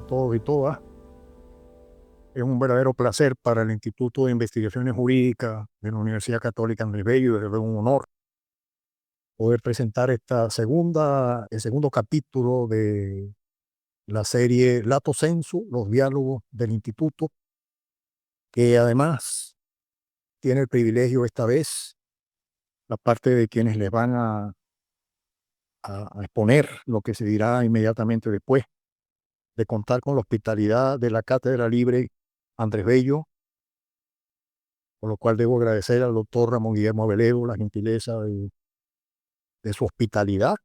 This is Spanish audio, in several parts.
todos y todas. Es un verdadero placer para el Instituto de Investigaciones Jurídicas de la Universidad Católica Andrés Bello, y desde luego un honor poder presentar el segundo capítulo de la serie Lato Sensu, los diálogos del Instituto, que además tiene el privilegio esta vez, la parte de quienes les van a exponer lo que se dirá inmediatamente después, de contar con la hospitalidad de la Cátedra Libre Andrés Bello, por lo cual debo agradecer al doctor Ramón Guillermo Abeledo la gentileza de su hospitalidad,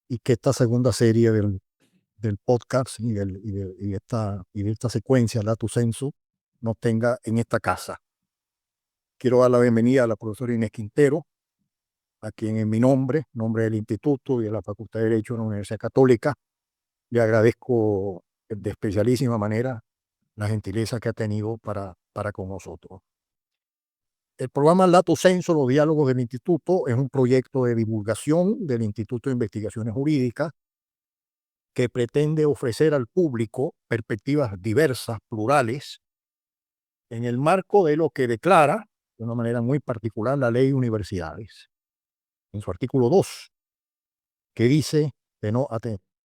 y que esta segunda serie del podcast y de esta secuencia, Lato Sensu, nos tenga en esta casa. Quiero dar la bienvenida a la profesora Inés Quintero, a quien en mi nombre del Instituto y de la Facultad de Derecho de la Universidad Católica, le agradezco de especialísima manera la gentileza que ha tenido para con nosotros. El programa Lato Sensu, los diálogos del Instituto, es un proyecto de divulgación del Instituto de Investigaciones Jurídicas que pretende ofrecer al público perspectivas diversas, plurales, en el marco de lo que declara, de una manera muy particular, la Ley de Universidades, en su artículo 2, que dice que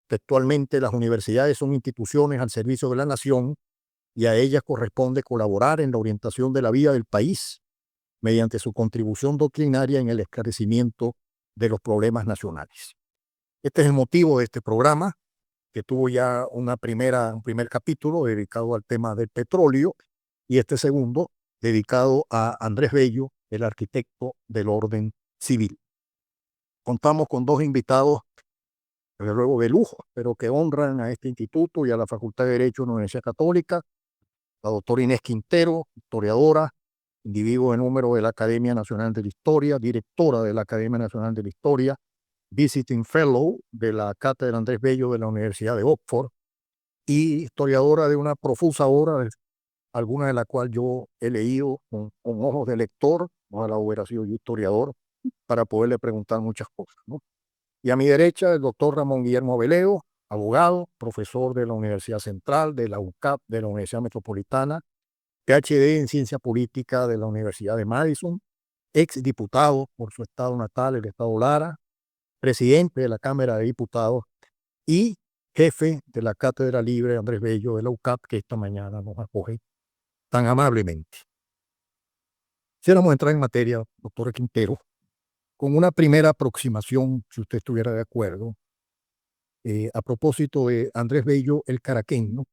textualmente: las universidades son instituciones al servicio de la nación y a ellas corresponde colaborar en la orientación de la vida del país mediante su contribución doctrinaria en el esclarecimiento de los problemas nacionales. Este es el motivo de este programa, que tuvo ya un primer capítulo dedicado al tema del petróleo, y este segundo dedicado a Andrés Bello, el arquitecto del orden civil. Contamos con dos invitados, desde luego de lujo, pero que honran a este instituto y a la Facultad de Derecho de la Universidad Católica: la doctora Inés Quintero, historiadora, individuo de número de la Academia Nacional de la Historia, directora de la Academia Nacional de la Historia, Visiting Fellow de la Cátedra Andrés Bello de la Universidad de Oxford, y historiadora de una profusa obra, alguna de la cual yo he leído con ojos de lector. Ojalá hubiera sido yo historiador para poderle preguntar muchas cosas, ¿no? Y a mi derecha, el doctor Ramón Guillermo Abeledo, abogado, profesor de la Universidad Central, de la UCAP, de la Universidad Metropolitana, PhD en Ciencia Política de la Universidad de Madison, ex diputado por su estado natal, el estado Lara, presidente de la Cámara de Diputados y jefe de la Cátedra Libre Andrés Bello de la UCAP, que esta mañana nos acoge tan amablemente. Quisiéramos entrar en materia, doctora Quintero, con una primera aproximación, si usted estuviera de acuerdo, a propósito de Andrés Bello el caraqueño,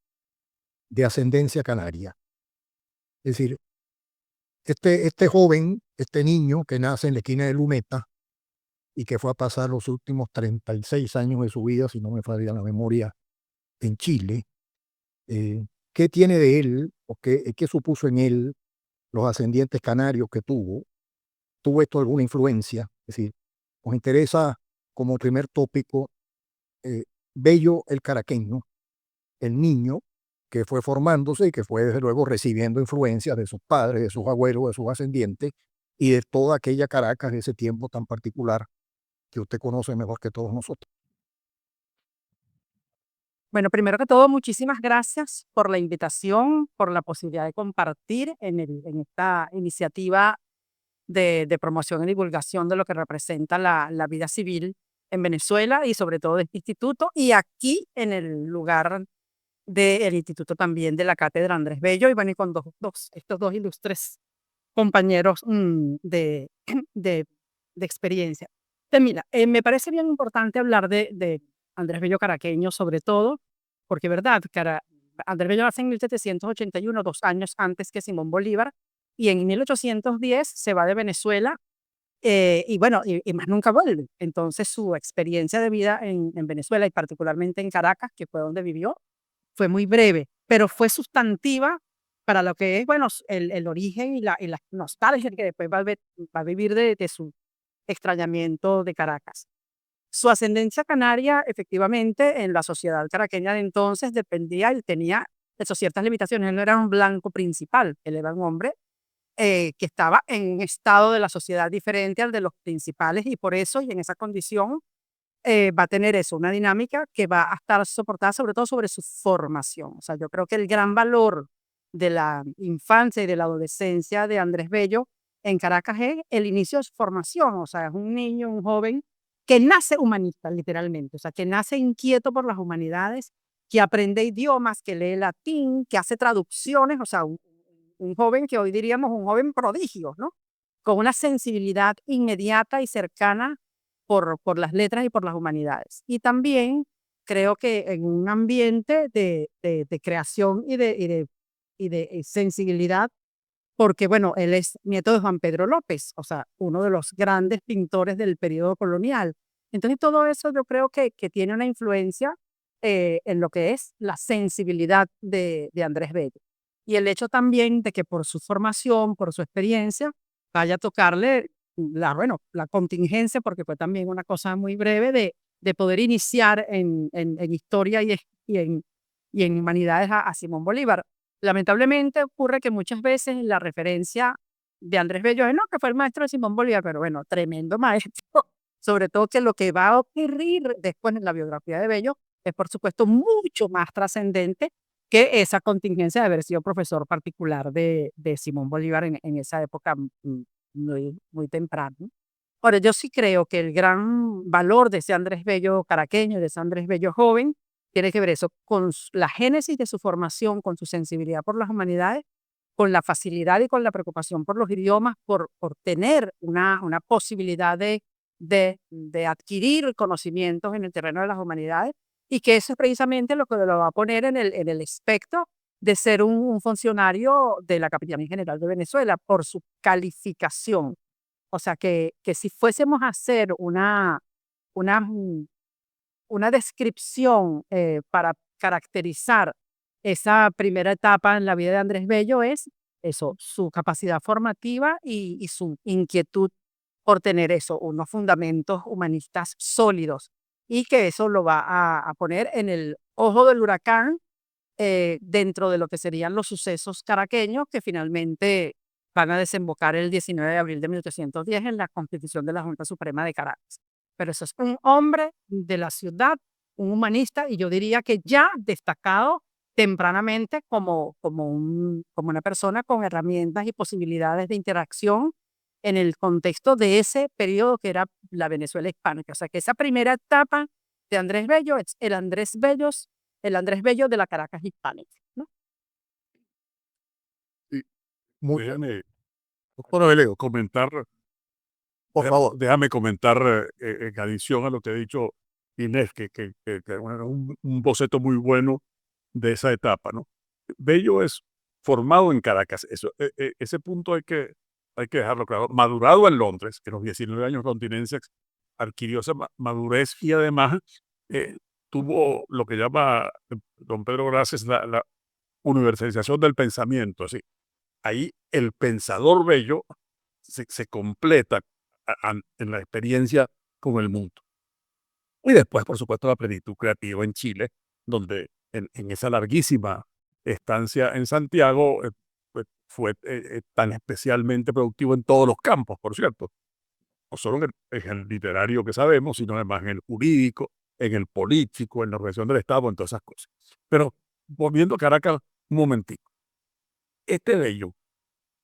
de ascendencia canaria. Es decir, este joven, este niño que nace en la esquina de Lumeta y que fue a pasar los últimos 36 años de su vida, si no me falla la memoria, en Chile, ¿qué tiene de él o qué supuso en él los ascendientes canarios que tuvo? ¿Tuvo esto alguna influencia? Es decir, nos interesa como primer tópico Bello el caraqueño, el niño que fue formándose y que fue desde luego recibiendo influencias de sus padres, de sus abuelos, de sus ascendientes y de toda aquella Caracas de ese tiempo tan particular que usted conoce mejor que todos nosotros. Bueno, primero que todo, muchísimas gracias por la invitación, por la posibilidad de compartir en esta iniciativa de promoción y divulgación de lo que representa la vida civil en Venezuela y sobre todo de este instituto, y aquí en el lugar del instituto también de la Cátedra Andrés Bello, y bueno, y con estos dos ilustres compañeros de, de experiencia. Entonces, mira, me parece bien importante hablar de Andrés Bello Caraqueño, sobre todo, porque, ¿verdad? Andrés Bello nace en 1781, 2 años antes que Simón Bolívar, y en 1810 se va de Venezuela, y bueno, y más nunca vuelve. Entonces, su experiencia de vida en Venezuela, y particularmente en Caracas, que fue donde vivió, fue muy breve, pero fue sustantiva para lo que es, bueno, el origen y la nostalgia que después va a vivir de su extrañamiento de Caracas. Su ascendencia canaria, efectivamente, en la sociedad caraqueña de entonces dependía, él tenía eso, ciertas limitaciones. Él no era un blanco principal, él era un hombre que estaba en un estado de la sociedad diferente al de los principales, y por eso, y en esa condición, va a tener eso, una dinámica que va a estar soportada sobre todo sobre su formación. O sea, yo creo que el gran valor de la infancia y de la adolescencia de Andrés Bello en Caracas es el inicio de su formación. O sea, es un niño, un joven que nace humanista, literalmente. O sea, que nace inquieto por las humanidades, que aprende idiomas, que lee latín, que hace traducciones. O sea, un joven que hoy diríamos un joven prodigio, ¿no? Con una sensibilidad inmediata y cercana por las letras y por las humanidades. Y también creo que en un ambiente de creación y de sensibilidad, porque bueno, él es nieto de Juan Pedro López, o sea, uno de los grandes pintores del periodo colonial. Entonces todo eso yo creo que tiene una influencia en lo que es la sensibilidad de Andrés Bello. Y el hecho también de que por su formación, por su experiencia, vaya a tocarle bueno, la contingencia, porque fue también una cosa muy breve de poder iniciar en historia y en humanidades a Simón Bolívar. Lamentablemente ocurre que muchas veces la referencia de Andrés Bello es, no, que fue el maestro de Simón Bolívar, pero bueno, tremendo maestro. Sobre todo que lo que va a ocurrir después en la biografía de Bello es, por supuesto, mucho más trascendente que esa contingencia de haber sido profesor particular de Simón Bolívar en esa época muy, muy temprana. Ahora, yo sí creo que el gran valor de ese Andrés Bello caraqueño, de ese Andrés Bello joven, tiene que ver eso con la génesis de su formación, con su sensibilidad por las humanidades, con la facilidad y con la preocupación por los idiomas, por tener una posibilidad de adquirir conocimientos en el terreno de las humanidades, y que eso es precisamente lo que lo va a poner en el espectro de ser un funcionario de la Capitanía General de Venezuela por su calificación. O sea, que si fuésemos a hacer una, mm, una descripción para caracterizar esa primera etapa en la vida de Andrés Bello es eso, su capacidad formativa y su inquietud por tener eso, unos fundamentos humanistas sólidos, y que eso lo va a poner en el ojo del huracán dentro de lo que serían los sucesos caraqueños que finalmente van a desembocar el 19 de abril de 1810 en la constitución de la Junta Suprema de Caracas. Pero eso es un hombre de la ciudad, un humanista, y yo diría que ya destacado tempranamente como una persona con herramientas y posibilidades de interacción en el contexto de ese periodo que era la Venezuela hispánica. O sea que esa primera etapa de Andrés Bello es el Andrés Bello de la Caracas hispánica, ¿no? Y Muy, déjame doctor Aveleo, comentar, por favor. déjame comentar en adición a lo que ha dicho Inés, que bueno, un boceto muy bueno de esa etapa, ¿no? Bello es formado en Caracas, ese punto hay que dejarlo claro. Madurado en Londres, que a los 19 años londinenses adquirió esa madurez y además eh, tuvo lo que llama don Pedro Graces la universalización del pensamiento. Así, ahí el pensador Bello se completa en la experiencia con el mundo. Y después, por supuesto, la plenitud creativa en Chile, donde en esa larguísima estancia en Santiago pues, fue tan especialmente productivo en todos los campos, por cierto. No solo en el literario que sabemos, sino además en el jurídico, en el político, en la organización del Estado, en todas esas cosas. Pero volviendo a Caracas un momentito, este Bello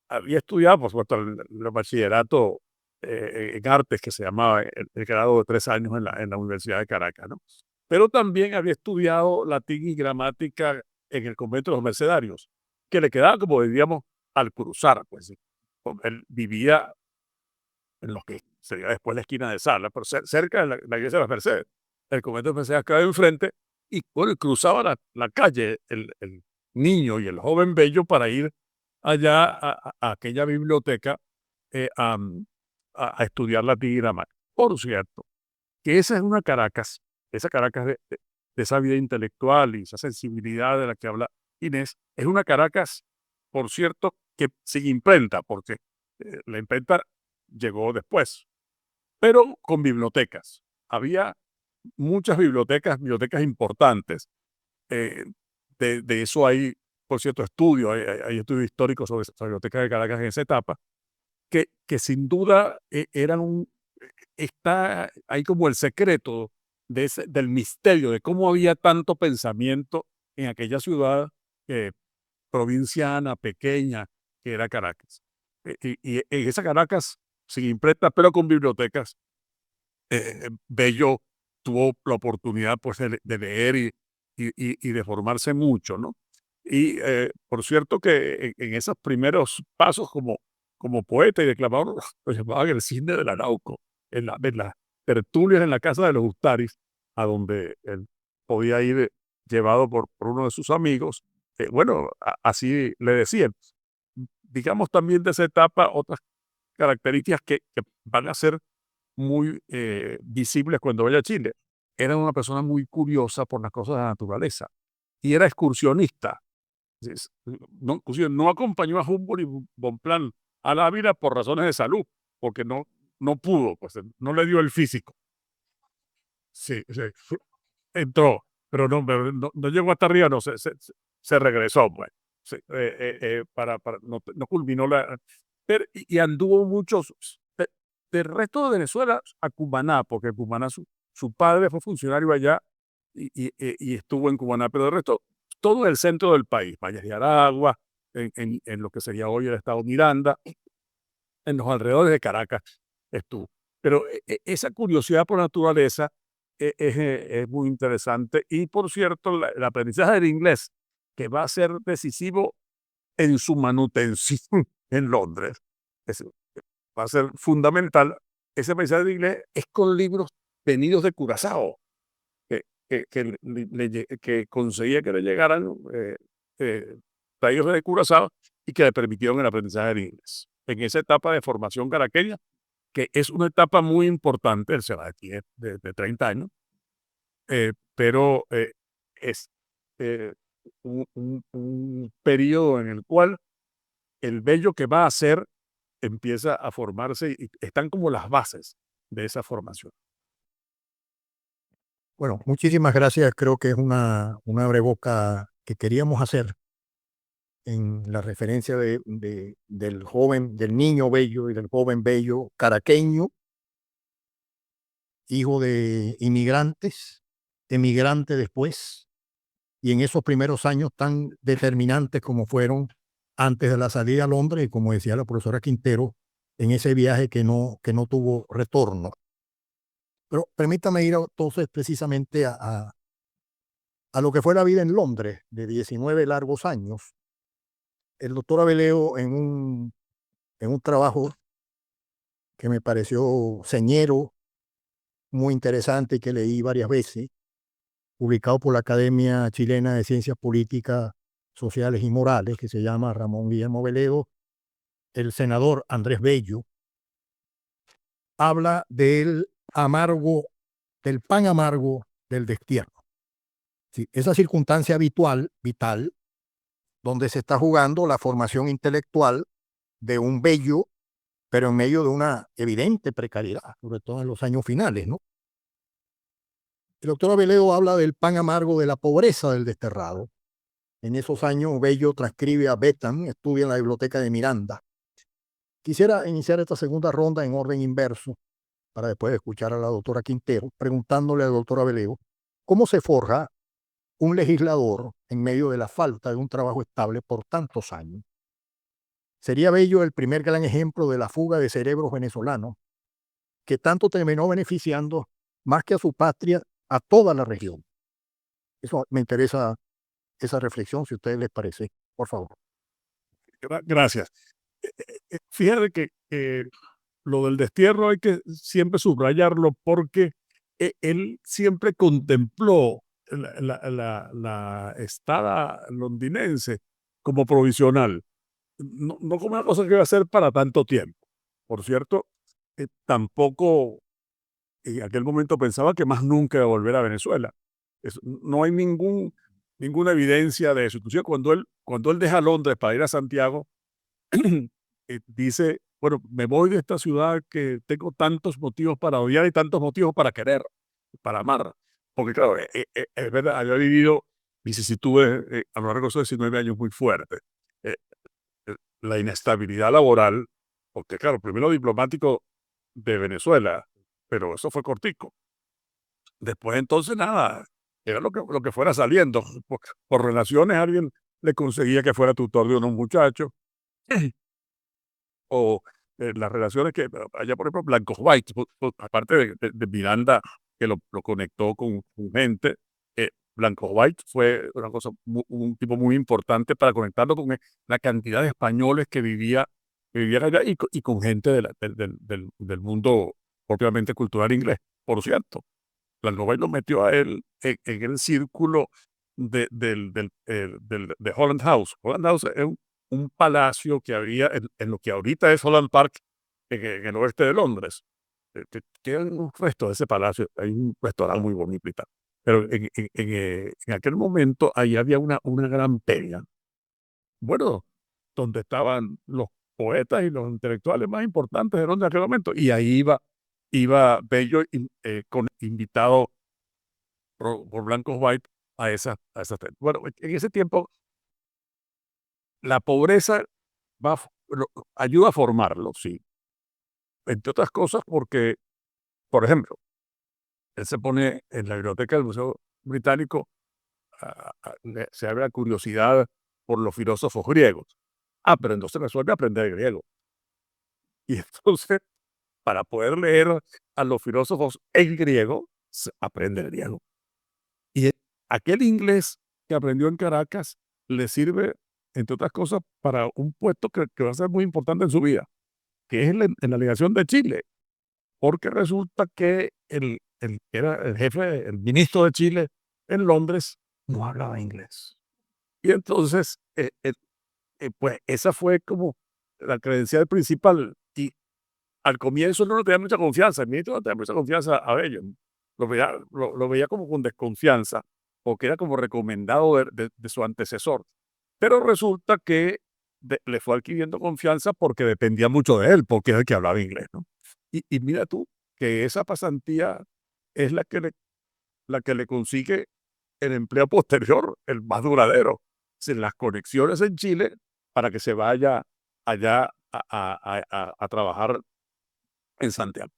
había estudiado, por supuesto, el bachillerato en artes, que se llamaba el grado de 3 años en la Universidad de Caracas, ¿no? Pero también había estudiado latín y gramática en el convento de los Mercedarios, que le quedaba, como diríamos, al cruzar, pues. Sí. Él vivía en lo que sería después la esquina de Sala, pero cerca de la iglesia de las Mercedes. El convento de las Mercedes quedaba enfrente y bueno, cruzaba la calle el niño y el joven Bello para ir allá a aquella biblioteca eh, a, a estudiar latín y gramática. Por cierto, que esa es una Caracas, esa Caracas de esa vida intelectual y esa sensibilidad de la que habla Inés, es una Caracas, por cierto, que sin imprenta, porque la imprenta llegó después, pero con bibliotecas. Había muchas bibliotecas importantes. eh, de eso hay, por cierto, estudios, hay estudios históricos sobre esa biblioteca de Caracas en esa etapa, que sin duda eran está ahí como el secreto del misterio, de cómo había tanto pensamiento en aquella ciudad provinciana, pequeña, que era Caracas. Y en esa Caracas, sin imprenta, pero con bibliotecas, Bello tuvo la oportunidad pues, de leer y de formarse mucho, ¿no? Y por cierto que en esos primeros pasos como poeta y declamador, lo llamaban el Cisne del Arauco, en las tertulias en la casa de los Ustaris, a donde él podía ir llevado por uno de sus amigos. Bueno, así le decían. Digamos también de esa etapa otras características que van a ser muy visibles cuando vaya a Chile. Era una persona muy curiosa por las cosas de la naturaleza y era excursionista. No, inclusive no acompañó a Humboldt y Bonpland a la Ávila por razones de salud, porque no pudo, pues no le dio el físico. Sí, sí, entró, pero no llegó hasta arriba, no, se regresó, pues. Sí, no culminó y anduvo muchos del resto de Venezuela a Cumaná, porque Cumaná su padre fue funcionario allá y estuvo en Cumaná, pero del resto, todo el centro del país, Valles de Aragua, en lo que sería hoy el estado Miranda, en los alrededores de Caracas estuvo. Pero esa curiosidad por naturaleza es muy interesante. Y por cierto, el aprendizaje del inglés, que va a ser decisivo en su manutención en Londres, va a ser fundamental. Ese aprendizaje de inglés es con libros venidos de Curazao, que conseguía que le llegaran traídos de Curazao y que le permitieron el aprendizaje del inglés. En esa etapa de formación caraqueña, que es una etapa muy importante, él se va de 30 años, pero es un periodo en el cual el Bello que va a hacer empieza a formarse y están como las bases de esa formación. Bueno, muchísimas gracias. Creo que es una breboca que queríamos hacer en la referencia del joven, del niño Bello y del joven Bello caraqueño, hijo de inmigrantes, emigrante después, y en esos primeros años tan determinantes como fueron antes de la salida a Londres, y como decía la profesora Quintero, en ese viaje que no tuvo retorno. Pero permítame ir entonces precisamente a lo que fue la vida en Londres de 19 largos años. El doctor Abeleo en un trabajo que me pareció señero, muy interesante y que leí varias veces, publicado por la Academia Chilena de Ciencias Políticas, Sociales y Morales, que se llama Ramón Guillermo Abeleo, el senador Andrés Bello, habla del amargo, del pan amargo del destierro. Sí, esa circunstancia habitual, vital, donde se está jugando la formación intelectual de un Bello, pero en medio de una evidente precariedad, sobre todo en los años finales, ¿no? El doctor Abeleo habla del pan amargo de la pobreza del desterrado. En esos años, Bello transcribe a Bentham, estudia en la biblioteca de Miranda. Quisiera iniciar esta segunda ronda en orden inverso, para después escuchar a la doctora Quintero, preguntándole al doctor Abeleo cómo se forja un legislador en medio de la falta de un trabajo estable por tantos años. Sería Bello el primer gran ejemplo de la fuga de cerebros venezolanos, que tanto terminó beneficiando, más que a su patria, a toda la región. Eso me interesa, esa reflexión, si a ustedes les parece, por favor. Gracias. Fíjate que lo del destierro hay que siempre subrayarlo porque él siempre contempló la estada londinense como provisional, no como una cosa que iba a ser para tanto tiempo. Por cierto, tampoco en aquel momento pensaba que más nunca iba a volver a Venezuela. No hay ninguna evidencia de eso. Inclusive cuando él deja Londres para ir a Santiago, dice, bueno, me voy de esta ciudad que tengo tantos motivos para odiar y tantos motivos para querer, para amar. Porque claro, es verdad, había vivido vicisitudes a lo largo de esos 19 años muy fuertes. Eh, la inestabilidad laboral, porque claro, primero diplomático de Venezuela, pero eso fue cortico. Después entonces nada, era lo que fuera saliendo. Por relaciones alguien le conseguía que fuera tutor de unos muchachos, o las relaciones que allá, por ejemplo, Blanco White, aparte de Miranda, que lo conectó con gente, Blanco White fue una cosa, un tipo muy importante para conectarlo con la cantidad de españoles que vivían allá y con gente del mundo propiamente cultural inglés. Por cierto, Blanco White lo metió a él en el círculo de Holland House. Holland House es un palacio que había en lo que ahorita es Holland Park, en el oeste de Londres. Queda un resto de ese palacio, hay un restaurante muy bonito y tal. Pero en aquel momento ahí había una gran pelea. Bueno, donde estaban los poetas y los intelectuales más importantes de Londres en aquel momento. Y ahí iba Bello invitado por Blanco White a esas. Bueno, en ese tiempo la pobreza ayuda a formarlo, sí. Entre otras cosas porque, por ejemplo, él se pone en la biblioteca del Museo Británico, se abre la curiosidad por los filósofos griegos. Pero entonces resuelve aprender griego. Y entonces, para poder leer a los filósofos en griego, aprende el griego. Y aquel inglés que aprendió en Caracas le sirve, entre otras cosas, para un puesto que va a ser muy importante en su vida, que es en la legación de Chile, porque resulta que el que era el jefe, el ministro de Chile en Londres, no hablaba inglés. Y entonces, pues esa fue como la credencial principal. Y al comienzo no le tenía mucha confianza, el ministro no tenía mucha confianza a ellos. Lo veía como con desconfianza, porque era como recomendado de su antecesor. Pero resulta que le fue adquiriendo confianza porque dependía mucho de él, porque es el que hablaba inglés, ¿no? Y mira tú, que esa pasantía es la que le consigue el empleo posterior, el más duradero, sin las conexiones en Chile para que se vaya allá a trabajar en Santiago.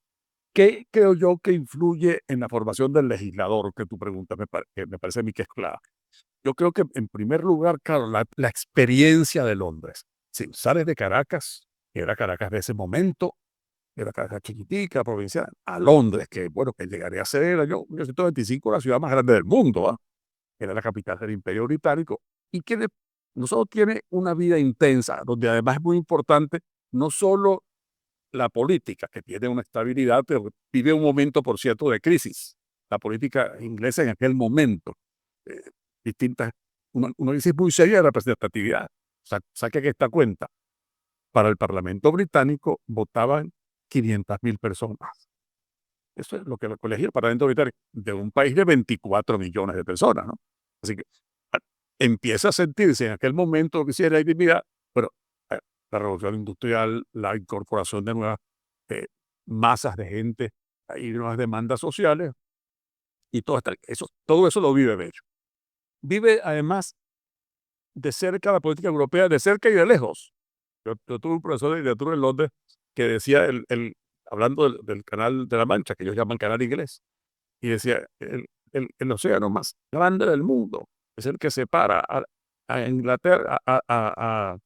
¿Qué creo yo que influye en la formación del legislador? Que tu pregunta que me parece a mí que es clara. Yo creo que, en primer lugar, claro, la experiencia de Londres. Si sales de Caracas, que era Caracas de ese momento, era Caracas chiquitica, provincial, a Londres, que bueno, que llegaría a ser el año 1925 la ciudad más grande del mundo, ¿ah? Era la capital del Imperio Británico, y que no solo tiene una vida intensa, donde además es muy importante no solo la política, que tiene una estabilidad, pero vive un momento, por cierto, de crisis. La política inglesa en aquel momento, eh, distintas, una crisis muy seria de representatividad. Saque esta cuenta. Para el Parlamento británico votaban 500.000 personas. Eso es lo que elegía el Parlamento británico de un país de 24 millones de personas, ¿no? Así que empieza a sentirse en aquel momento que sí era intimidad, pero la revolución industrial, la incorporación de nuevas masas de gente y nuevas demandas sociales, y todo eso lo vive Bello. Vive además de cerca la política europea, de cerca y de lejos. Yo tuve un profesor de literatura en Londres que decía, hablando del Canal de la Mancha, que ellos llaman Canal Inglés, y decía, el océano más grande del mundo es el que separa a Inglaterra, a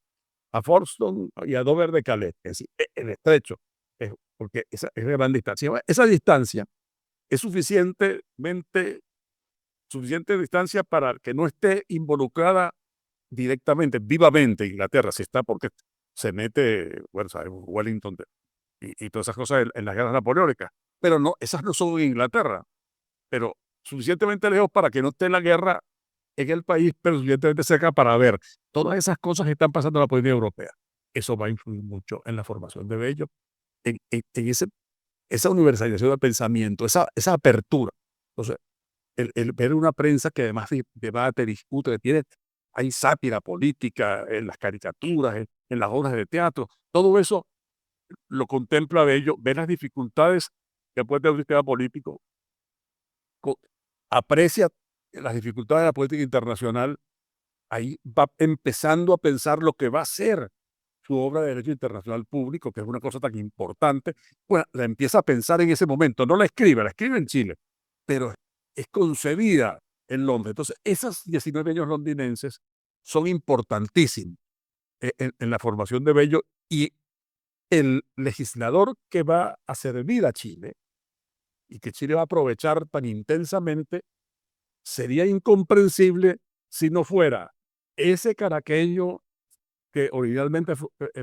Folkestone y a Dover de Calais, es decir, el estrecho, porque esa es la gran distancia. Esa distancia es suficiente distancia para que no esté involucrada directamente, vivamente Inglaterra, si está porque se mete, bueno, sabemos, Wellington y todas esas cosas en las guerras napoleónicas, pero no, esas no son en Inglaterra, pero suficientemente lejos para que no esté la guerra en el país, pero suficientemente cerca para ver todas esas cosas que están pasando en la política europea. Eso va a influir mucho en la formación de Bello, en esa universalización del pensamiento, esa apertura. Entonces, el ver una prensa que además debate, discute, que hay sátira política en las caricaturas, en las obras de teatro, todo eso lo contempla Bello, ve las dificultades que puede tener un sistema político, aprecia las dificultades de la política internacional, ahí va empezando a pensar lo que va a ser su obra de derecho internacional público, que es una cosa tan importante. Bueno, la empieza a pensar en ese momento, no la escribe en Chile, pero es concebida en Londres. Entonces, esos 19 años londinenses son importantísimos en la formación de Bello, y el legislador que va a servir a Chile y que Chile va a aprovechar tan intensamente, sería incomprensible si no fuera ese caraqueño que originalmente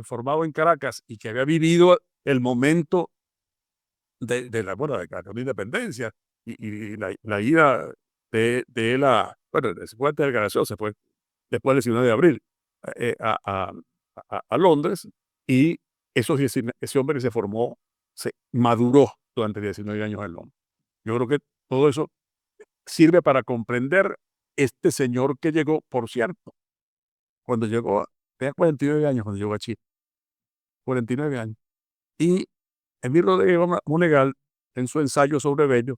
formado en Caracas y que había vivido el momento de la declaración de independencia y la ida de la, bueno, después de la declaración se fue después del 19 de abril a Londres, y ese hombre que se formó, se maduró durante 19 años en Londres. Yo creo que todo eso sirve para comprender este señor que llegó, por cierto, cuando llegó, tenía 49 años cuando llegó a Chile, 49 años. Y Emil Rodríguez Monegal, en su ensayo sobre Bello,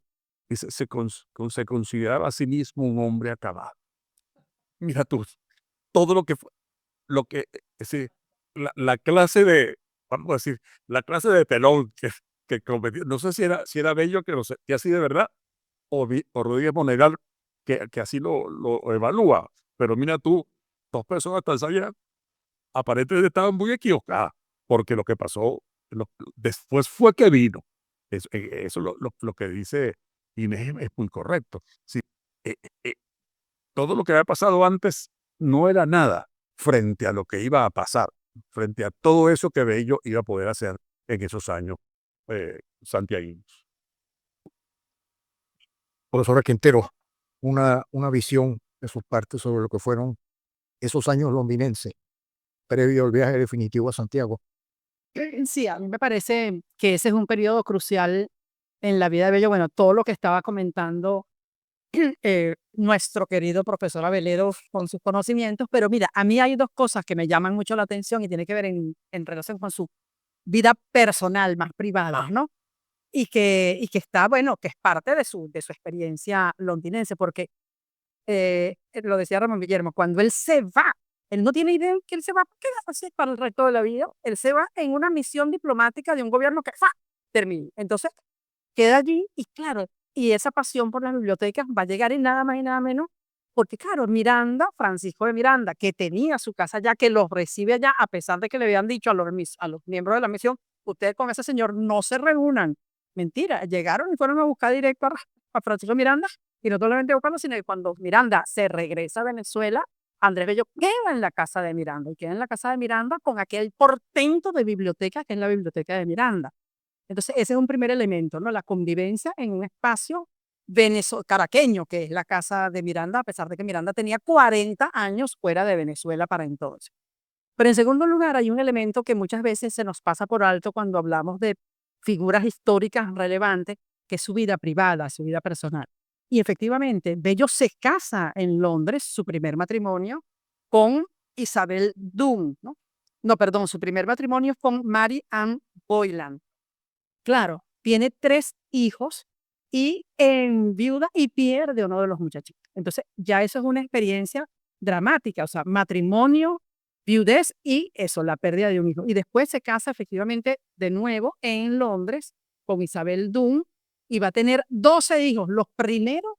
dice, se consideraba a sí mismo un hombre acabado. Mira tú, todo lo que fue, sí, la clase de, vamos a decir, la clase de pelón que cometió, no sé si era Bello que así de verdad, o Rodríguez Monegal que así lo evalúa. Pero mira tú, dos personas tan sabias aparentemente estaban muy equivocadas, porque lo que pasó después fue que vino. Eso lo que dice Inés es muy correcto. Sí, eh, eh, todo lo que había pasado antes no era nada frente a lo que iba a pasar, frente a todo eso que Bello iba a poder hacer en esos años santiaguinos. Profesor Quintero, una visión de sus partes sobre lo que fueron esos años londinenses previo al viaje definitivo a Santiago. Sí, a mí me parece que ese es un periodo crucial en la vida de Bello. Bueno, todo lo que estaba comentando nuestro querido profesor Abeledo con sus conocimientos, pero mira, a mí hay dos cosas que me llaman mucho la atención y tiene que ver en relación con su vida personal, más privada, ¿no? Y que está, bueno, que es parte de su experiencia londinense, porque lo decía Ramón Guillermo, cuando él se va, él no tiene idea que él se va a quedarse para el resto de la vida, él se va en una misión diplomática de un gobierno que ¡fa! Termina. Entonces, queda allí y claro, y esa pasión por las bibliotecas va a llegar en nada más y nada menos, porque claro, Miranda, Francisco de Miranda, que tenía su casa allá, que los recibe allá, a pesar de que le habían dicho a los miembros de la misión, ustedes con ese señor no se reúnan. Mentira, llegaron y fueron a buscar directo a Francisco de Miranda, y no solamente buscarlo, sino que cuando Miranda se regresa a Venezuela, Andrés Bello queda en la casa de Miranda, y queda en la casa de Miranda con aquel portento de biblioteca que es la biblioteca de Miranda. Entonces, ese es un primer elemento, ¿no? La convivencia en un espacio caraqueño, que es la casa de Miranda, a pesar de que Miranda tenía 40 años fuera de Venezuela para entonces. Pero en segundo lugar, hay un elemento que muchas veces se nos pasa por alto cuando hablamos de figuras históricas relevantes, que es su vida privada, su vida personal. Y efectivamente, Bello se casa en Londres, su primer matrimonio, con Isabel Dunn, ¿no? No, perdón, su primer matrimonio es con Mary Ann Boylan. Claro, tiene 3 hijos y enviuda y pierde uno de los muchachitos. Entonces, ya eso es una experiencia dramática, o sea, matrimonio, viudez y eso, la pérdida de un hijo. Y después se casa efectivamente de nuevo en Londres con Isabel Dunn y va a tener 12 hijos, los primeros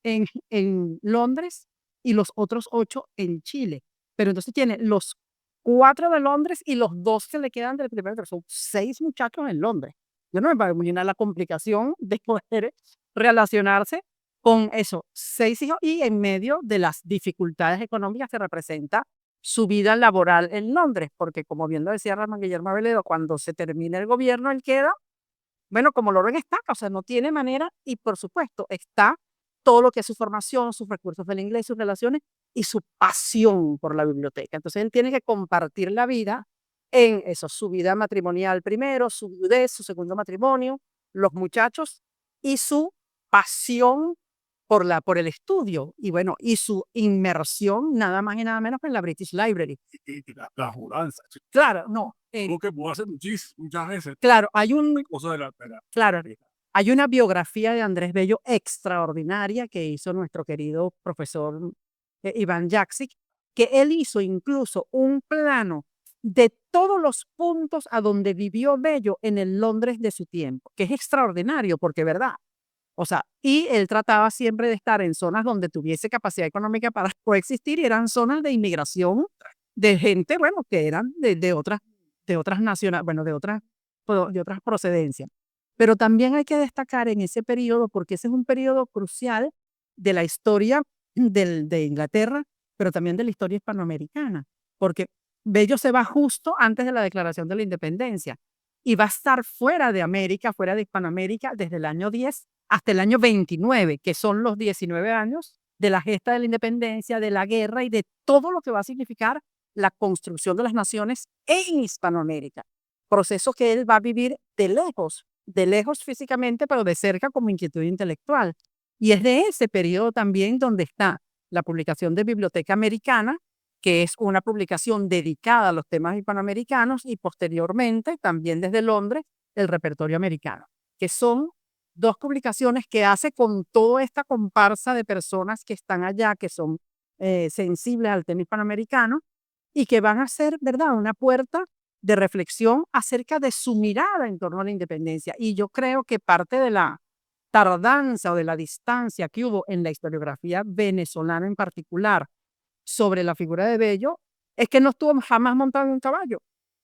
en Londres y los otros 8 en Chile. Pero entonces tiene los 4 de Londres y los 2 que le quedan del primero, son 6 muchachos en Londres. Yo no me puedo imaginar la complicación de poder relacionarse con eso, 6 hijos y en medio de las dificultades económicas que representa su vida laboral en Londres, porque como bien lo decía Ramón Guillermo Aveledo, cuando se termina el gobierno, él queda, bueno, como loro en estaca, o sea, no tiene manera y por supuesto está todo lo que es su formación, sus recursos del inglés, sus relaciones y su pasión por la biblioteca. Entonces él tiene que compartir la vida en eso, su vida matrimonial primero, su viudez, su segundo matrimonio, los muchachos y su pasión por el estudio y bueno, y su inmersión nada más y nada menos que en la British Library. Y la mudanza, Claro, no, algo que puedo hacer muchas veces, claro, hay un, cosa de la claro, hay una biografía de Andrés Bello extraordinaria que hizo nuestro querido profesor Iván Jaksic, que él hizo incluso un plano de todos los puntos a donde vivió Bello en el Londres de su tiempo, que es extraordinario porque, ¿verdad? O sea, y él trataba siempre de estar en zonas donde tuviese capacidad económica para coexistir y eran zonas de inmigración de gente, bueno, que eran de otras naciones, bueno, de otras procedencias. Pero también hay que destacar en ese periodo, porque ese es un periodo crucial de la historia de Inglaterra, pero también de la historia hispanoamericana, porque Bello se va justo antes de la declaración de la independencia y va a estar fuera de América, fuera de Hispanoamérica, desde el año 10 hasta el año 29, que son los 19 años de la gesta de la independencia, de la guerra y de todo lo que va a significar la construcción de las naciones en Hispanoamérica. Proceso que él va a vivir de lejos físicamente, pero de cerca como inquietud intelectual. Y es de ese periodo también donde está la publicación de Biblioteca Americana, que es una publicación dedicada a los temas hispanoamericanos, y posteriormente, también desde Londres, el Repertorio Americano, que son dos publicaciones que hace con toda esta comparsa de personas que están allá, que son sensibles al tema hispanoamericano y que van a ser, ¿verdad?, una puerta de reflexión acerca de su mirada en torno a la independencia. Y yo creo que parte de la tardanza o de la distancia que hubo en la historiografía venezolana en particular sobre la figura de Bello es que no estuvo jamás montado en un caballo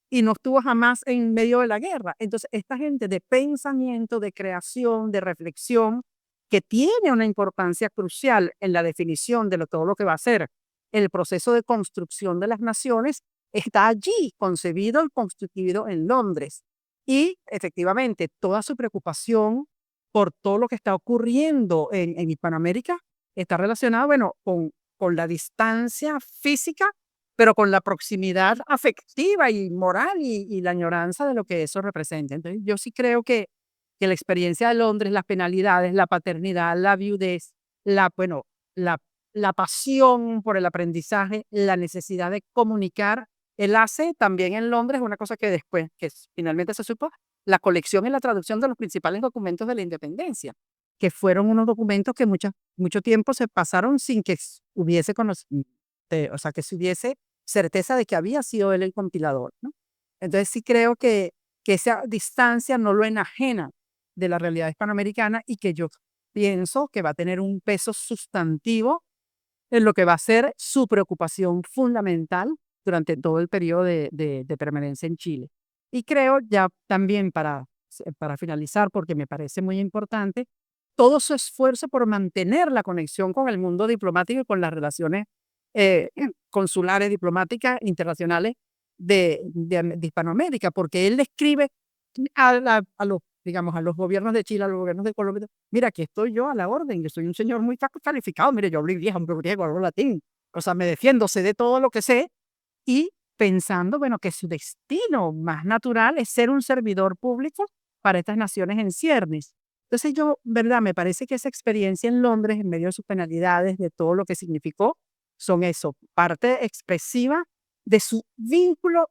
y no estuvo jamás en medio de la guerra. Entonces, esta gente de pensamiento, de creación, de reflexión, que tiene una importancia crucial en la definición de todo lo que va a ser el proceso de construcción de las naciones, está allí, concebido y construido en Londres. Y efectivamente, toda su preocupación por todo lo que está ocurriendo en Hispanoamérica está relacionado, bueno, con la distancia física, pero con la proximidad afectiva y moral y la añoranza de lo que eso representa. Entonces, yo sí creo que la experiencia de Londres, las penalidades, la paternidad, la viudez, bueno, la, la pasión por el aprendizaje, la necesidad de comunicar, él hace también en Londres una cosa que después, finalmente se supo, la colección y la traducción de los principales documentos de la independencia, que fueron unos documentos que mucho tiempo se pasaron sin que hubiese o sea, que se hubiese certeza de que había sido él el compilador, ¿no? Entonces sí creo que esa distancia no lo enajena de la realidad hispanoamericana y que yo pienso que va a tener un peso sustantivo en lo que va a ser su preocupación fundamental durante todo el periodo de permanencia en Chile. Y creo ya también para finalizar, porque me parece muy importante, todo su esfuerzo por mantener la conexión con el mundo diplomático y con las relaciones consulares, diplomáticas, internacionales de Hispanoamérica, porque él le escribe a los, digamos, a los gobiernos de Chile, a los gobiernos de Colombia, mira, aquí estoy yo a la orden, yo soy un señor muy calificado, mire, yo hablo inglés, hablo griego, hablo latín, o sea, me defiendo, sé de todo lo que sé, y pensando, bueno, que su destino más natural es ser un servidor público para estas naciones en ciernes. Entonces yo, verdad, me parece que esa experiencia en Londres, en medio de sus penalidades, de todo lo que significó, son eso, parte expresiva de su vínculo,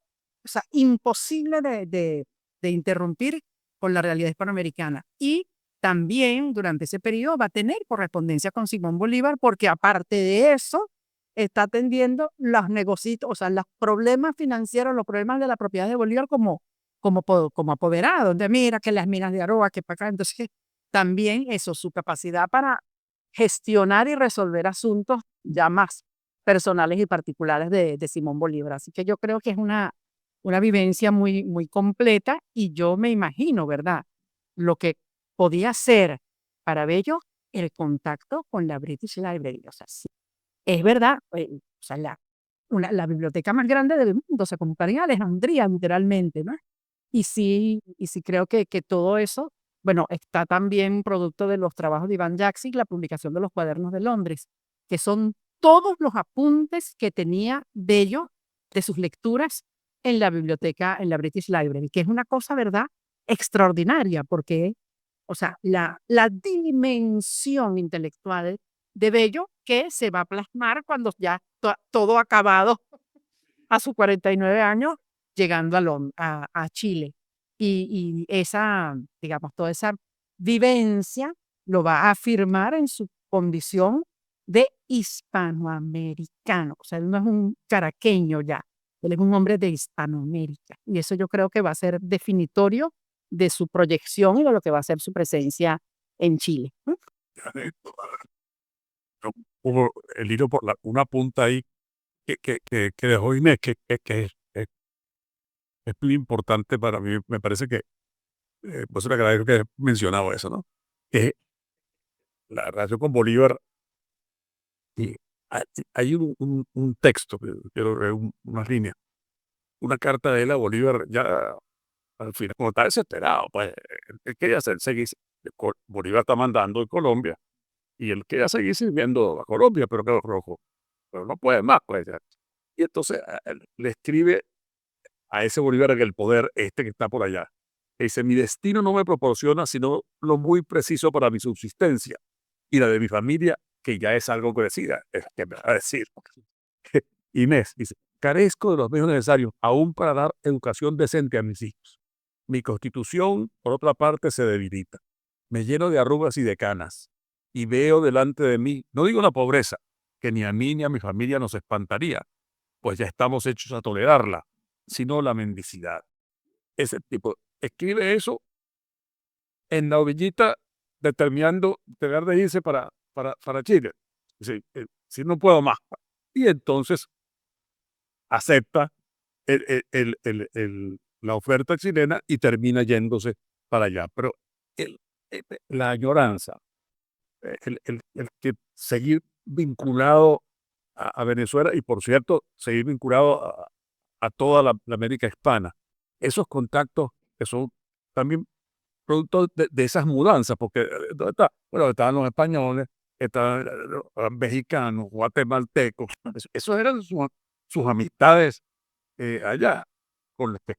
o sea, imposible de interrumpir con la realidad hispanoamericana. Y también durante ese periodo va a tener correspondencia con Simón Bolívar, porque aparte de eso, está atendiendo los negocios, o sea, los problemas financieros, los problemas de la propiedad de Bolívar como apoderado. Entonces, mira que las minas de Aroa, que para acá. Entonces, también eso, su capacidad para gestionar y resolver asuntos ya más personales y particulares de Simón Bolívar. Así que yo creo que es una vivencia muy, muy completa y yo me imagino, ¿verdad? Lo que podía ser para Bello el contacto con la British Library. O sea, sí, es verdad, o sea, la biblioteca más grande del mundo se compararía a Alejandría, literalmente, ¿no? Y sí creo que todo eso, bueno, está también producto de los trabajos de Iván Jackson, la publicación de los Cuadernos de Londres, que son todos los apuntes que tenía Bello de sus lecturas en la biblioteca, en la British Library, que es una cosa, ¿verdad?, extraordinaria, porque, o sea, la dimensión intelectual de Bello que se va a plasmar cuando ya todo ha acabado a sus 49 años, llegando a Chile. Y esa, digamos, toda esa vivencia lo va a afirmar en su condición de hispanoamericano. O sea, él no es un caraqueño ya, él es un hombre de Hispanoamérica. Y eso yo creo que va a ser definitorio de su proyección y de lo que va a ser su presencia en Chile. Hubo el hilo por una punta ahí que dejó Inés, que es muy importante para mí. Me parece que, pues le agradezco que haya mencionado eso, ¿no? Que la relación con Bolívar, y hay un texto, quiero leer unas líneas, una carta de él a Bolívar, ya al final, como está desesperado, pues él quería seguir, Bolívar está mandando en Colombia, y él quería seguir sirviendo a Colombia, pero claro, rojo, pero no puede más, pues. Ya. Y entonces él le escribe a ese Bolívar en el poder, que está por allá. Y dice: mi destino no me proporciona sino lo muy preciso para mi subsistencia y la de mi familia, que ya es algo crecida. Es que me va a decir Inés, dice: carezco de los medios necesarios aún para dar educación decente a mis hijos. Mi constitución, por otra parte, se debilita. Me lleno de arrugas y de canas. Y veo delante de mí, no digo la pobreza, que ni a mí ni a mi familia nos espantaría, pues ya estamos hechos a tolerarla, sino la mendicidad. Ese tipo escribe eso en la ovillita, determinando tener de irse para Chile. Dice: si no puedo más. Y entonces acepta la oferta chilena y termina yéndose para allá. Pero la añoranza, el que seguir vinculado a Venezuela, y por cierto, seguir vinculado a toda la América hispana, esos contactos que son también producto de esas mudanzas, porque ¿dónde está? Bueno, estaban los españoles, estaban los mexicanos, guatemaltecos, esos eran sus amistades allá, con los que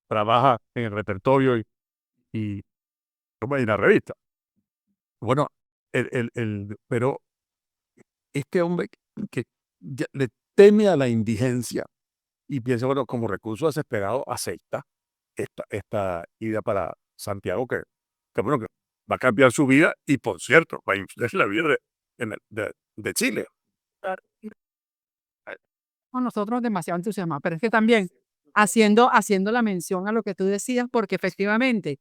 trabaja en el repertorio y, como en la revista. Bueno, pero este hombre que ya le teme a la indigencia y piensa, bueno, como recurso desesperado, acepta esta ida para Santiago, bueno, que va a cambiar su vida y, por cierto, va a influir la vida de Chile. Nosotros demasiado entusiasmados, pero es que también haciendo la mención a lo que tú decías, porque efectivamente,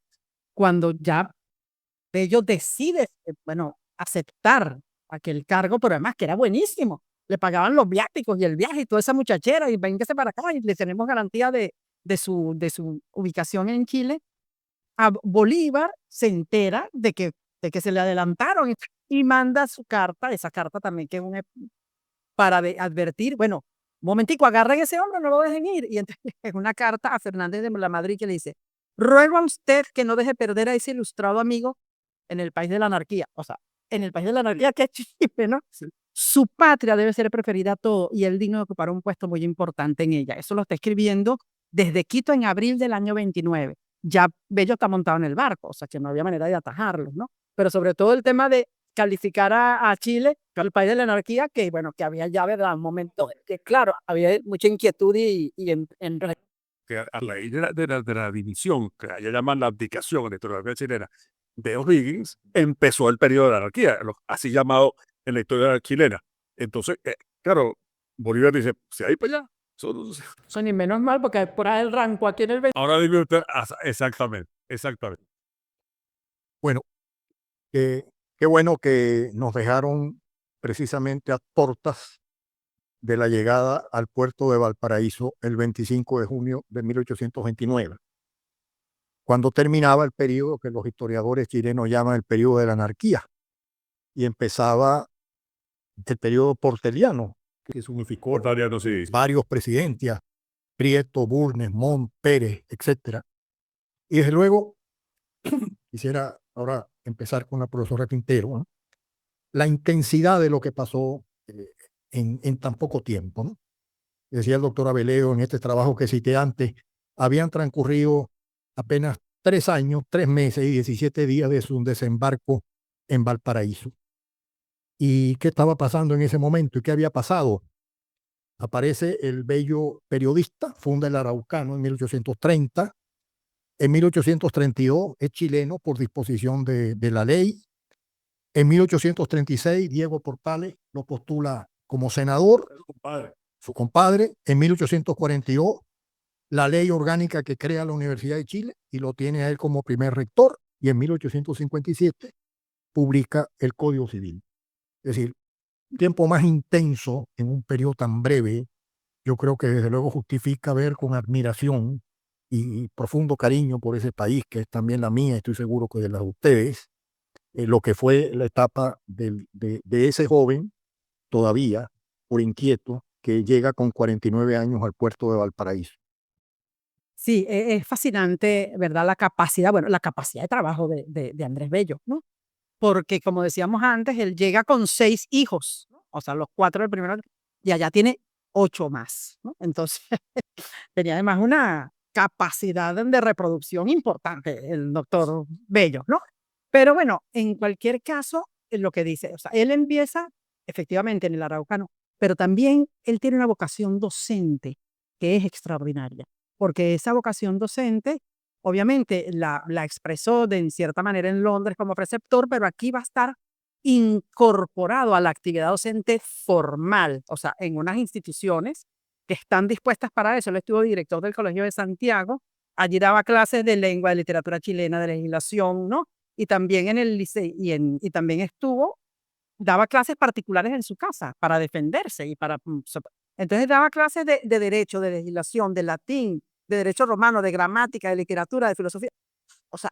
cuando ya Bello decide, bueno, aceptar aquel cargo, pero además que era buenísimo, le pagaban los viáticos y el viaje y toda esa muchachera, y véngase para acá y le tenemos garantía de su ubicación en Chile. A Bolívar se entera de que se le adelantaron y manda su carta, esa carta también que es para advertir, bueno, un momentico, agarren ese hombre, no lo dejen ir. Y entonces es una carta a Fernández de la Madrid que le dice: ruego a usted que no deje perder a ese ilustrado amigo en el país de la anarquía. O sea, en el país de la anarquía, que es Chile, ¿no? Sí. Su patria debe ser preferida a todo y él digno de ocupar un puesto muy importante en ella. Eso lo está escribiendo desde Quito en abril del año 29. Ya Bello está montado en el barco, o sea que no había manera de atajarlo, ¿no? Pero sobre todo el tema de calificar a Chile, el país de la anarquía, que bueno, que había ya, ¿verdad? Un momento que claro, había mucha inquietud y que a raíz de la división, que allá llaman la abdicación en la historiografía chilena, de O'Higgins, empezó el periodo de la anarquía, así llamado en la historia chilena. Entonces, claro, Bolívar dice: si hay para allá, son ni menos mal, porque por ahí el ranco aquí en el... ahora dime usted, exactamente. Bueno, qué bueno que nos dejaron precisamente a portas de la llegada al puerto de Valparaíso el 25 de junio de 1829, cuando terminaba el periodo que los historiadores chilenos llaman el periodo de la anarquía, y empezaba el periodo porteliano, que significó Portaliano, sí. varios presidentes, Prieto, Bulnes, Montt, Pérez, etc. Y desde luego, quisiera ahora empezar con la profesora Quintero, ¿no? La intensidad de lo que pasó en tan poco tiempo, ¿no? Decía el doctor Abeleo en este trabajo que cité antes, habían transcurrido apenas 3 años, 3 meses y 17 días de su desembarco en Valparaíso. ¿Y qué estaba pasando en ese momento? ¿Y qué había pasado? Aparece el bello periodista, funda el Araucano en 1830. En 1832 es chileno por disposición de la ley. En 1836 Diego Portales lo postula como senador, su compadre. En 1842 la ley orgánica que crea la Universidad de Chile y lo tiene a él como primer rector. Y en 1857 publica el Código Civil. Es decir, tiempo más intenso en un periodo tan breve, yo creo que desde luego justifica ver con admiración y profundo cariño por ese país, que es también la mía, estoy seguro que de la de ustedes, lo que fue la etapa de ese joven, todavía por inquieto, que llega con 49 años al puerto de Valparaíso. Sí, es fascinante, ¿verdad? La capacidad de trabajo de Andrés Bello, ¿no? Porque como decíamos antes, él llega con 6 hijos, ¿no? O sea, los 4 del primero, y allá tiene 8 más, ¿no? Entonces, tenía además una capacidad de reproducción importante el doctor Bello, ¿no? Pero bueno, en cualquier caso, lo que dice, o sea, él empieza efectivamente en el Araucano, pero también él tiene una vocación docente que es extraordinaria, porque esa vocación docente, obviamente, la expresó en cierta manera en Londres como preceptor, pero aquí va a estar incorporado a la actividad docente formal, o sea, en unas instituciones que están dispuestas para eso. Él estuvo director del Colegio de Santiago, allí daba clases de lengua, de literatura chilena, de legislación, ¿no? Y también en el liceo, y también daba clases particulares en su casa para defenderse y para... Entonces daba clases de derecho, de legislación, de latín, de derecho romano, de gramática, de literatura, de filosofía. O sea,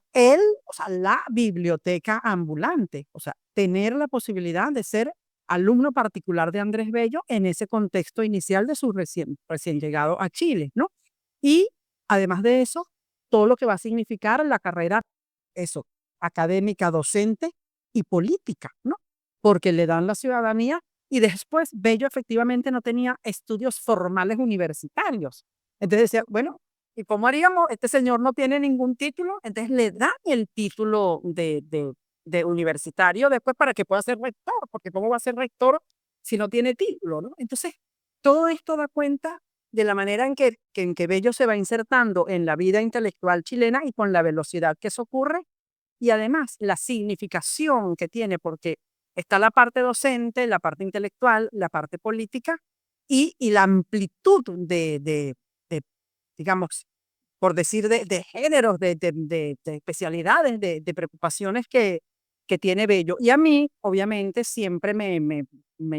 la biblioteca ambulante, o sea, tener la posibilidad de ser alumno particular de Andrés Bello en ese contexto inicial de su recién llegado a Chile, ¿no? Y además de eso, todo lo que va a significar la carrera, eso, académica, docente y política, ¿no? Porque le dan la ciudadanía y después Bello efectivamente no tenía estudios formales universitarios. Entonces decía, bueno, ¿y cómo haríamos? Este señor no tiene ningún título, entonces le dan el título de universitario después para que pueda ser rector, porque ¿cómo va a ser rector si no tiene título, ¿no? Entonces, todo esto da cuenta de la manera en que Bello se va insertando en la vida intelectual chilena y con la velocidad que eso ocurre, y además la significación que tiene, porque está la parte docente, la parte intelectual, la parte política y la amplitud de, digamos, por decir, de géneros, de especialidades, de preocupaciones que tiene Bello. Y a mí, obviamente, siempre me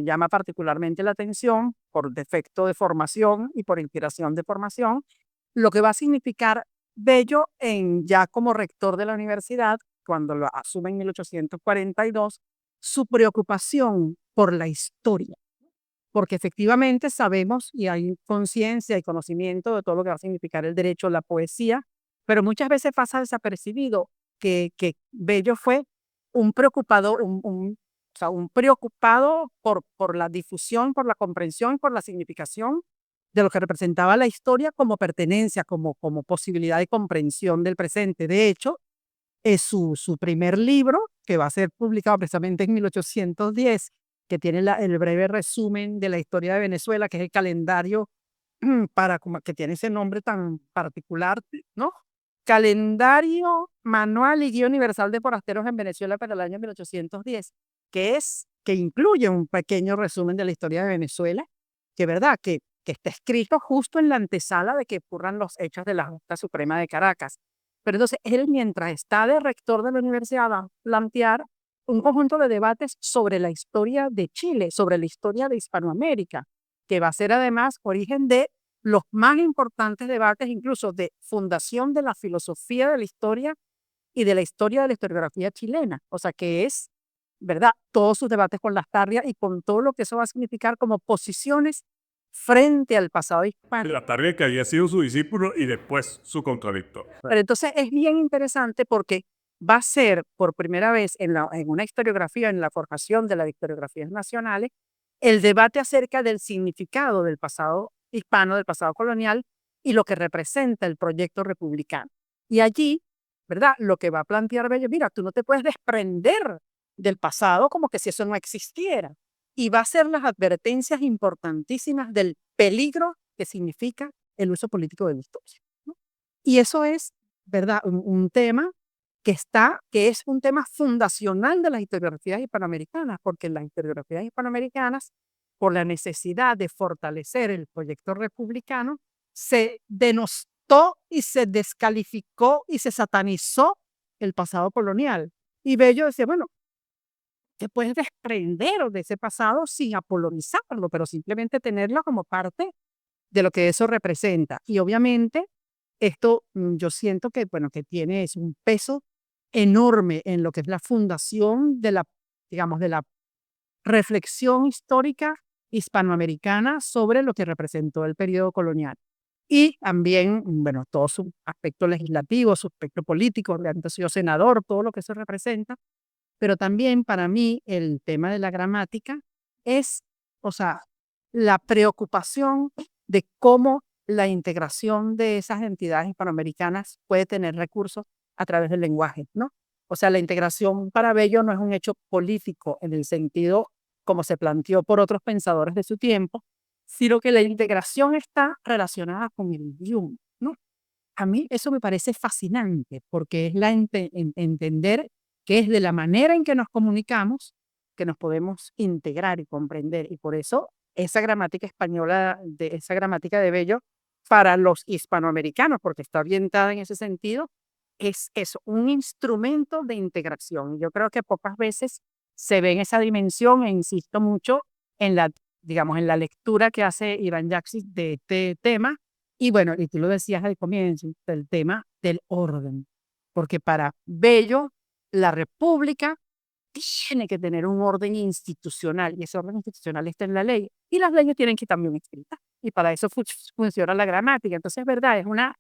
llama particularmente la atención, por defecto de formación y por inspiración de formación, lo que va a significar Bello ya como rector de la universidad, cuando lo asume en 1842, su preocupación por la historia, porque efectivamente sabemos y hay conciencia y conocimiento de todo lo que va a significar el derecho, la poesía, pero muchas veces pasa desapercibido que Bello fue un preocupado, o sea, un preocupado por la difusión, por la comprensión, por la significación de lo que representaba la historia como pertenencia, como posibilidad de comprensión del presente. De hecho, es su primer libro, que va a ser publicado precisamente en 1810, que tiene el breve resumen de la historia de Venezuela, que es el calendario que tiene ese nombre tan particular, ¿no? Calendario Manual y Guía Universal de Forasteros en Venezuela para el año 1810, que incluye un pequeño resumen de la historia de Venezuela, que verdad, que está escrito justo en la antesala de que ocurran los hechos de la Junta Suprema de Caracas. Pero entonces él, mientras está de rector de la universidad, va a plantear un conjunto de debates sobre la historia de Chile, sobre la historia de Hispanoamérica, que va a ser además origen de los más importantes debates, incluso de fundación de la filosofía de la historia y de la historia de la historiografía chilena. O sea, que es, ¿verdad? Todos sus debates con Lastarria y con todo lo que eso va a significar como posiciones frente al pasado hispano. Lastarria, que había sido su discípulo y después su contradictor. Pero entonces es bien interesante porque va a ser por primera vez en una historiografía, en la formación de las historiografías nacionales, el debate acerca del significado del pasado hispano, del pasado colonial y lo que representa el proyecto republicano. Y allí, ¿verdad? Lo que va a plantear Bello, mira, tú no te puedes desprender del pasado como que si eso no existiera. Y va a ser las advertencias importantísimas del peligro que significa el uso político de la historia, ¿no? Y eso es, ¿verdad? Un tema que es un tema fundacional de las historiografías hispanoamericanas, porque las historiografías hispanoamericanas, por la necesidad de fortalecer el proyecto republicano, se denostó y se descalificó y se satanizó el pasado colonial. Y Bello decía, bueno, te puedes desprender de ese pasado sin apolonizarlo, pero simplemente tenerlo como parte de lo que eso representa. Y obviamente esto yo siento que, bueno, que tiene es un peso enorme en lo que es la fundación de la, digamos, de la reflexión histórica hispanoamericana sobre lo que representó el periodo colonial. Y también, bueno, todo su aspecto legislativo, su aspecto político, realmente sido senador, todo lo que eso representa, pero también para mí el tema de la gramática es, o sea, la preocupación de cómo la integración de esas entidades hispanoamericanas puede tener recursos a través del lenguaje, ¿no? O sea, la integración para Bello no es un hecho político en el sentido como se planteó por otros pensadores de su tiempo, sino que la integración está relacionada con el idioma, ¿no? A mí eso me parece fascinante porque es entender que es de la manera en que nos comunicamos que nos podemos integrar y comprender. Y por eso esa gramática española, esa gramática de Bello, para los hispanoamericanos, porque está orientada en ese sentido, es eso, un instrumento de integración. Y yo creo que pocas veces se ve en esa dimensión, e insisto mucho en la, digamos, en la lectura que hace Iván Yaxis de este tema. Y bueno, y tú lo decías al comienzo, el tema del orden, porque para Bello, la república tiene que tener un orden institucional, y ese orden institucional está en la ley, y las leyes tienen que ir también escritas, y para eso funciona la gramática. Entonces, es verdad, es una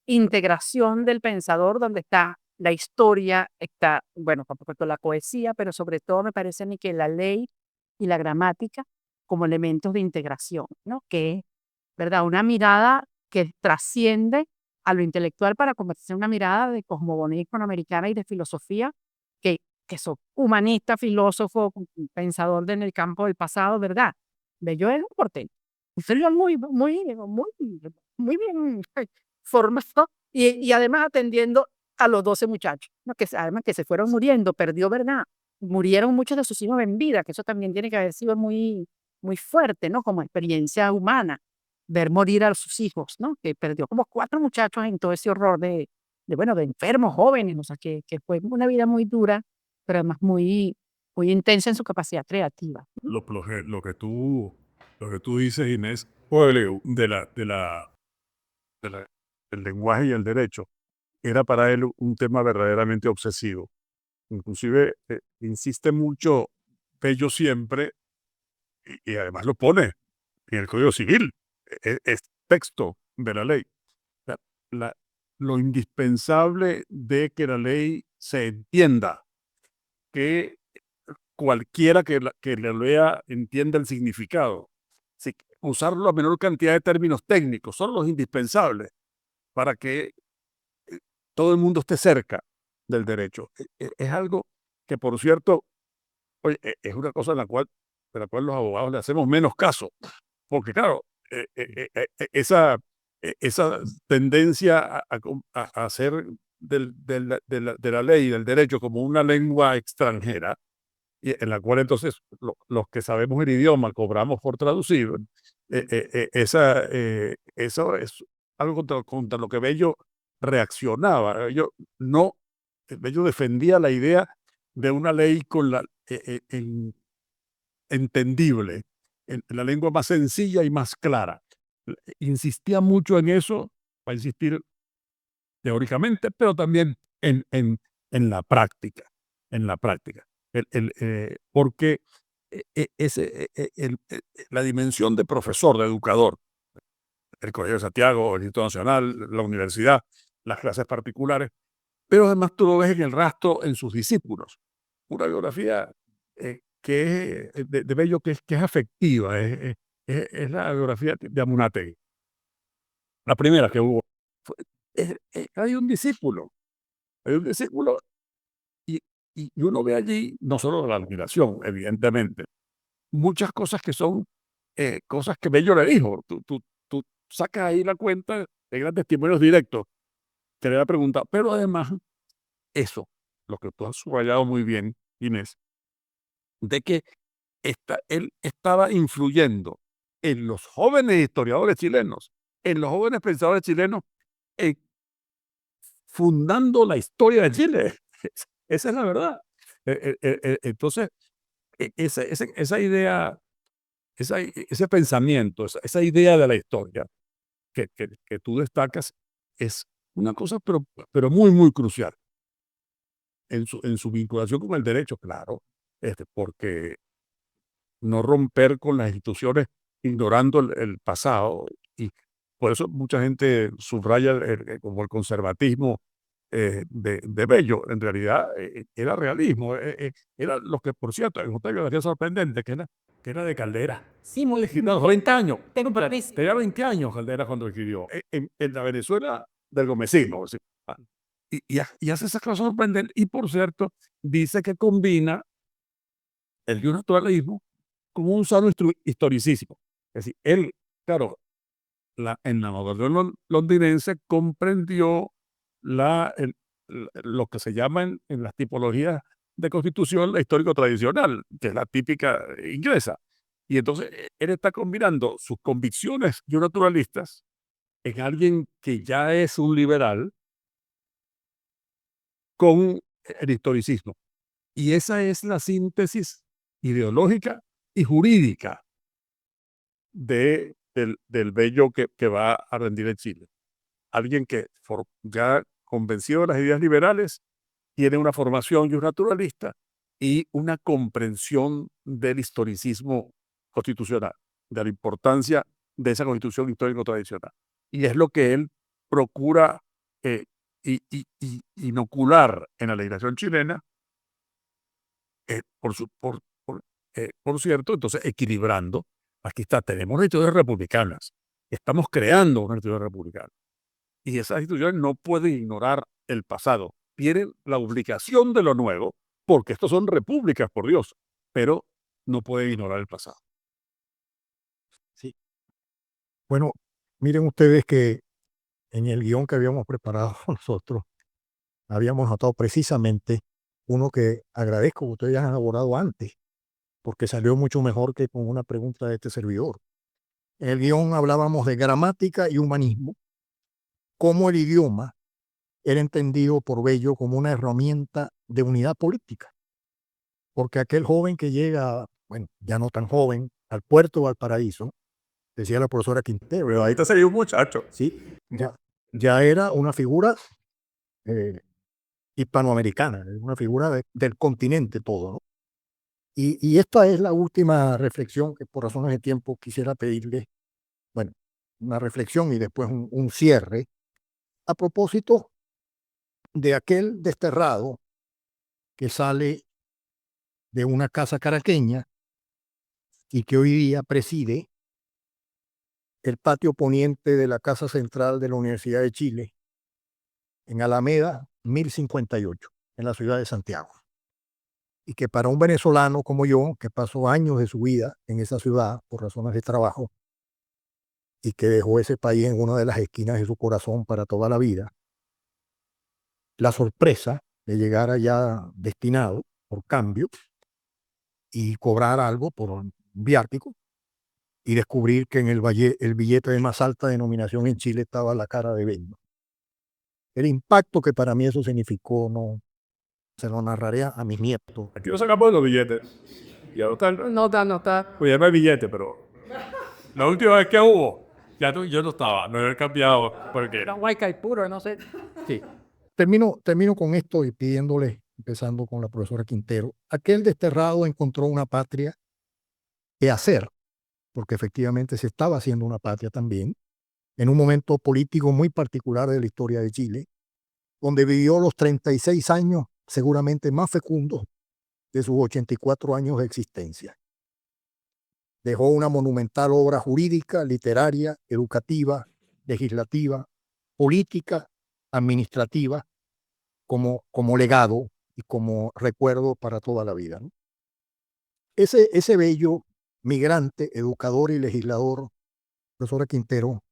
integración del pensador donde está la historia, está, bueno, por supuesto, la poesía, pero sobre todo me parece a mí que la ley y la gramática como elementos de integración, ¿no? Que es, ¿verdad? Una mirada que trasciende a lo intelectual para convertirse en una mirada de cosmogonía hispanoamericana y de filosofía, que son humanista, filósofo, pensador en el campo del pasado, ¿verdad? Bello es un porteño. Un señor muy bien formado y además atendiendo a los 12 muchachos, ¿no? Además que se fueron muriendo, perdió, ¿verdad? Murieron muchos de sus hijos en vida, que eso también tiene que haber sido muy fuerte, ¿no? Como experiencia humana, ver morir a sus hijos, ¿no? Que perdió como 4 muchachos en todo ese horror bueno, de enfermos jóvenes, o sea, que fue una vida muy dura, pero además muy intensa en su capacidad creativa. Lo que tú dices, Inés, pues, del lenguaje y el derecho, era para él un tema verdaderamente obsesivo. Inclusive insiste mucho Bello siempre, y además lo pone en el Código Civil, es texto de la ley. La- la- lo indispensable de que la ley se entienda, que cualquiera que la lea entienda el significado. Sí, usar la menor cantidad de términos técnicos son los indispensables para que todo el mundo esté cerca del derecho. Es algo que, por cierto, oye, es una cosa de la cual los abogados le hacemos menos caso, porque claro, esa tendencia a hacer de la ley y del derecho como una lengua extranjera, y en la cual entonces los que sabemos el idioma cobramos por traducir, eso es algo contra lo que Bello reaccionaba. Bello defendía la idea de una ley con entendible, en la lengua más sencilla y más clara. Insistía mucho en eso, para insistir teóricamente, pero también en la práctica, en la práctica. Porque la dimensión de profesor, de educador, el Colegio de Santiago, el Instituto Nacional, la universidad, las clases particulares, pero además tú lo ves en el rastro en sus discípulos. Una biografía que es de Bello, que es afectiva, es la biografía de Amunátegui. La primera que hubo. Hay un discípulo, y, y uno ve allí no solo la admiración, evidentemente, muchas cosas que son cosas que Bello le dijo. Tú sacas ahí la cuenta de grandes testimonios directos que le da pregunta, pero además eso, lo que tú has subrayado muy bien, Inés, de que él estaba influyendo en los jóvenes historiadores chilenos, en los jóvenes pensadores chilenos, eh, fundando la historia de Chile. Esa es la verdad. Entonces, esa idea, ese pensamiento, esa idea de la historia que tú destacas es una cosa, pero muy, muy crucial en su vinculación con el derecho, claro, porque no romper con las instituciones ignorando el pasado. Y por eso mucha gente subraya como el conservatismo de Bello. En realidad era realismo, era lo que, por cierto, en usted me parecía sorprendente, que era de Caldera. Sí, muy legislado, 20 años. Tenía 20 años Caldera cuando escribió. En la Venezuela del gomecismo. Es decir, y hace esas cosas sorprendentes. Y por cierto, dice que combina el naturalismo como un sano historicismo. Es decir, él, claro, en la modernización londinense comprendió lo que se llama en las tipologías de constitución la histórico tradicional, que es la típica inglesa. Y entonces él está combinando sus convicciones naturalistas en alguien que ya es un liberal con el historicismo. Y esa es la síntesis ideológica y jurídica del Bello que va a rendir en Chile. Alguien que ya convencido de las ideas liberales, tiene una formación naturalista y una comprensión del historicismo constitucional, de la importancia de esa constitución histórico tradicional. Y es lo que él procura inocular en la legislación chilena, por cierto, entonces equilibrando. Aquí está, tenemos instituciones republicanas, estamos creando una institución republicana. Y esas instituciones no pueden ignorar el pasado. Tienen la obligación de lo nuevo, porque estos son repúblicas, por Dios, pero no pueden ignorar el pasado. Sí. Bueno, miren ustedes que en el guión que habíamos preparado nosotros, habíamos notado precisamente uno que agradezco que ustedes hayan elaborado antes, porque salió mucho mejor que con una pregunta de este servidor. En el guión hablábamos de gramática y humanismo, cómo el idioma era entendido por Bello como una herramienta de unidad política, porque aquel joven que llega, bueno, ya no tan joven, al puerto de Valparaíso, decía la profesora Quintero, Pero ahí te salió un muchacho. sí, ya era una figura hispanoamericana, una figura del continente todo, ¿no? Y esta es la última reflexión que por razones de tiempo quisiera pedirle, bueno, una reflexión y después un cierre, a propósito de aquel desterrado que sale de una casa caraqueña y que hoy día preside el patio poniente de la Casa Central de la Universidad de Chile, en Alameda 1058, en la ciudad de Santiago. Y que para un venezolano como yo, que pasó años de su vida en esa ciudad por razones de trabajo, y que dejó ese país en una de las esquinas de su corazón para toda la vida, la sorpresa de llegar allá destinado por cambio y cobrar algo por un viático y descubrir que en el billete de más alta denominación en Chile estaba la cara de Bello. El impacto que para mí eso significó, no se lo narraré a mis nietos. Aquí lo sacamos los billetes. Y ahora No está. pues ya no hay billete, pero la última vez que hubo, yo no estaba, no he cambiado. Porque Puro, no sé. Sí. Termino con esto y pidiéndole, empezando con la profesora Quintero, aquel desterrado encontró una patria que hacer, porque efectivamente se estaba haciendo una patria también, en un momento político muy particular de la historia de Chile, donde vivió los 36 años seguramente más fecundos de sus 84 años de existencia. Dejó una monumental obra jurídica, literaria, educativa, legislativa, política, administrativa, como legado y como recuerdo para toda la vida, ¿no? Ese bello migrante, educador y legislador, profesora Quintero,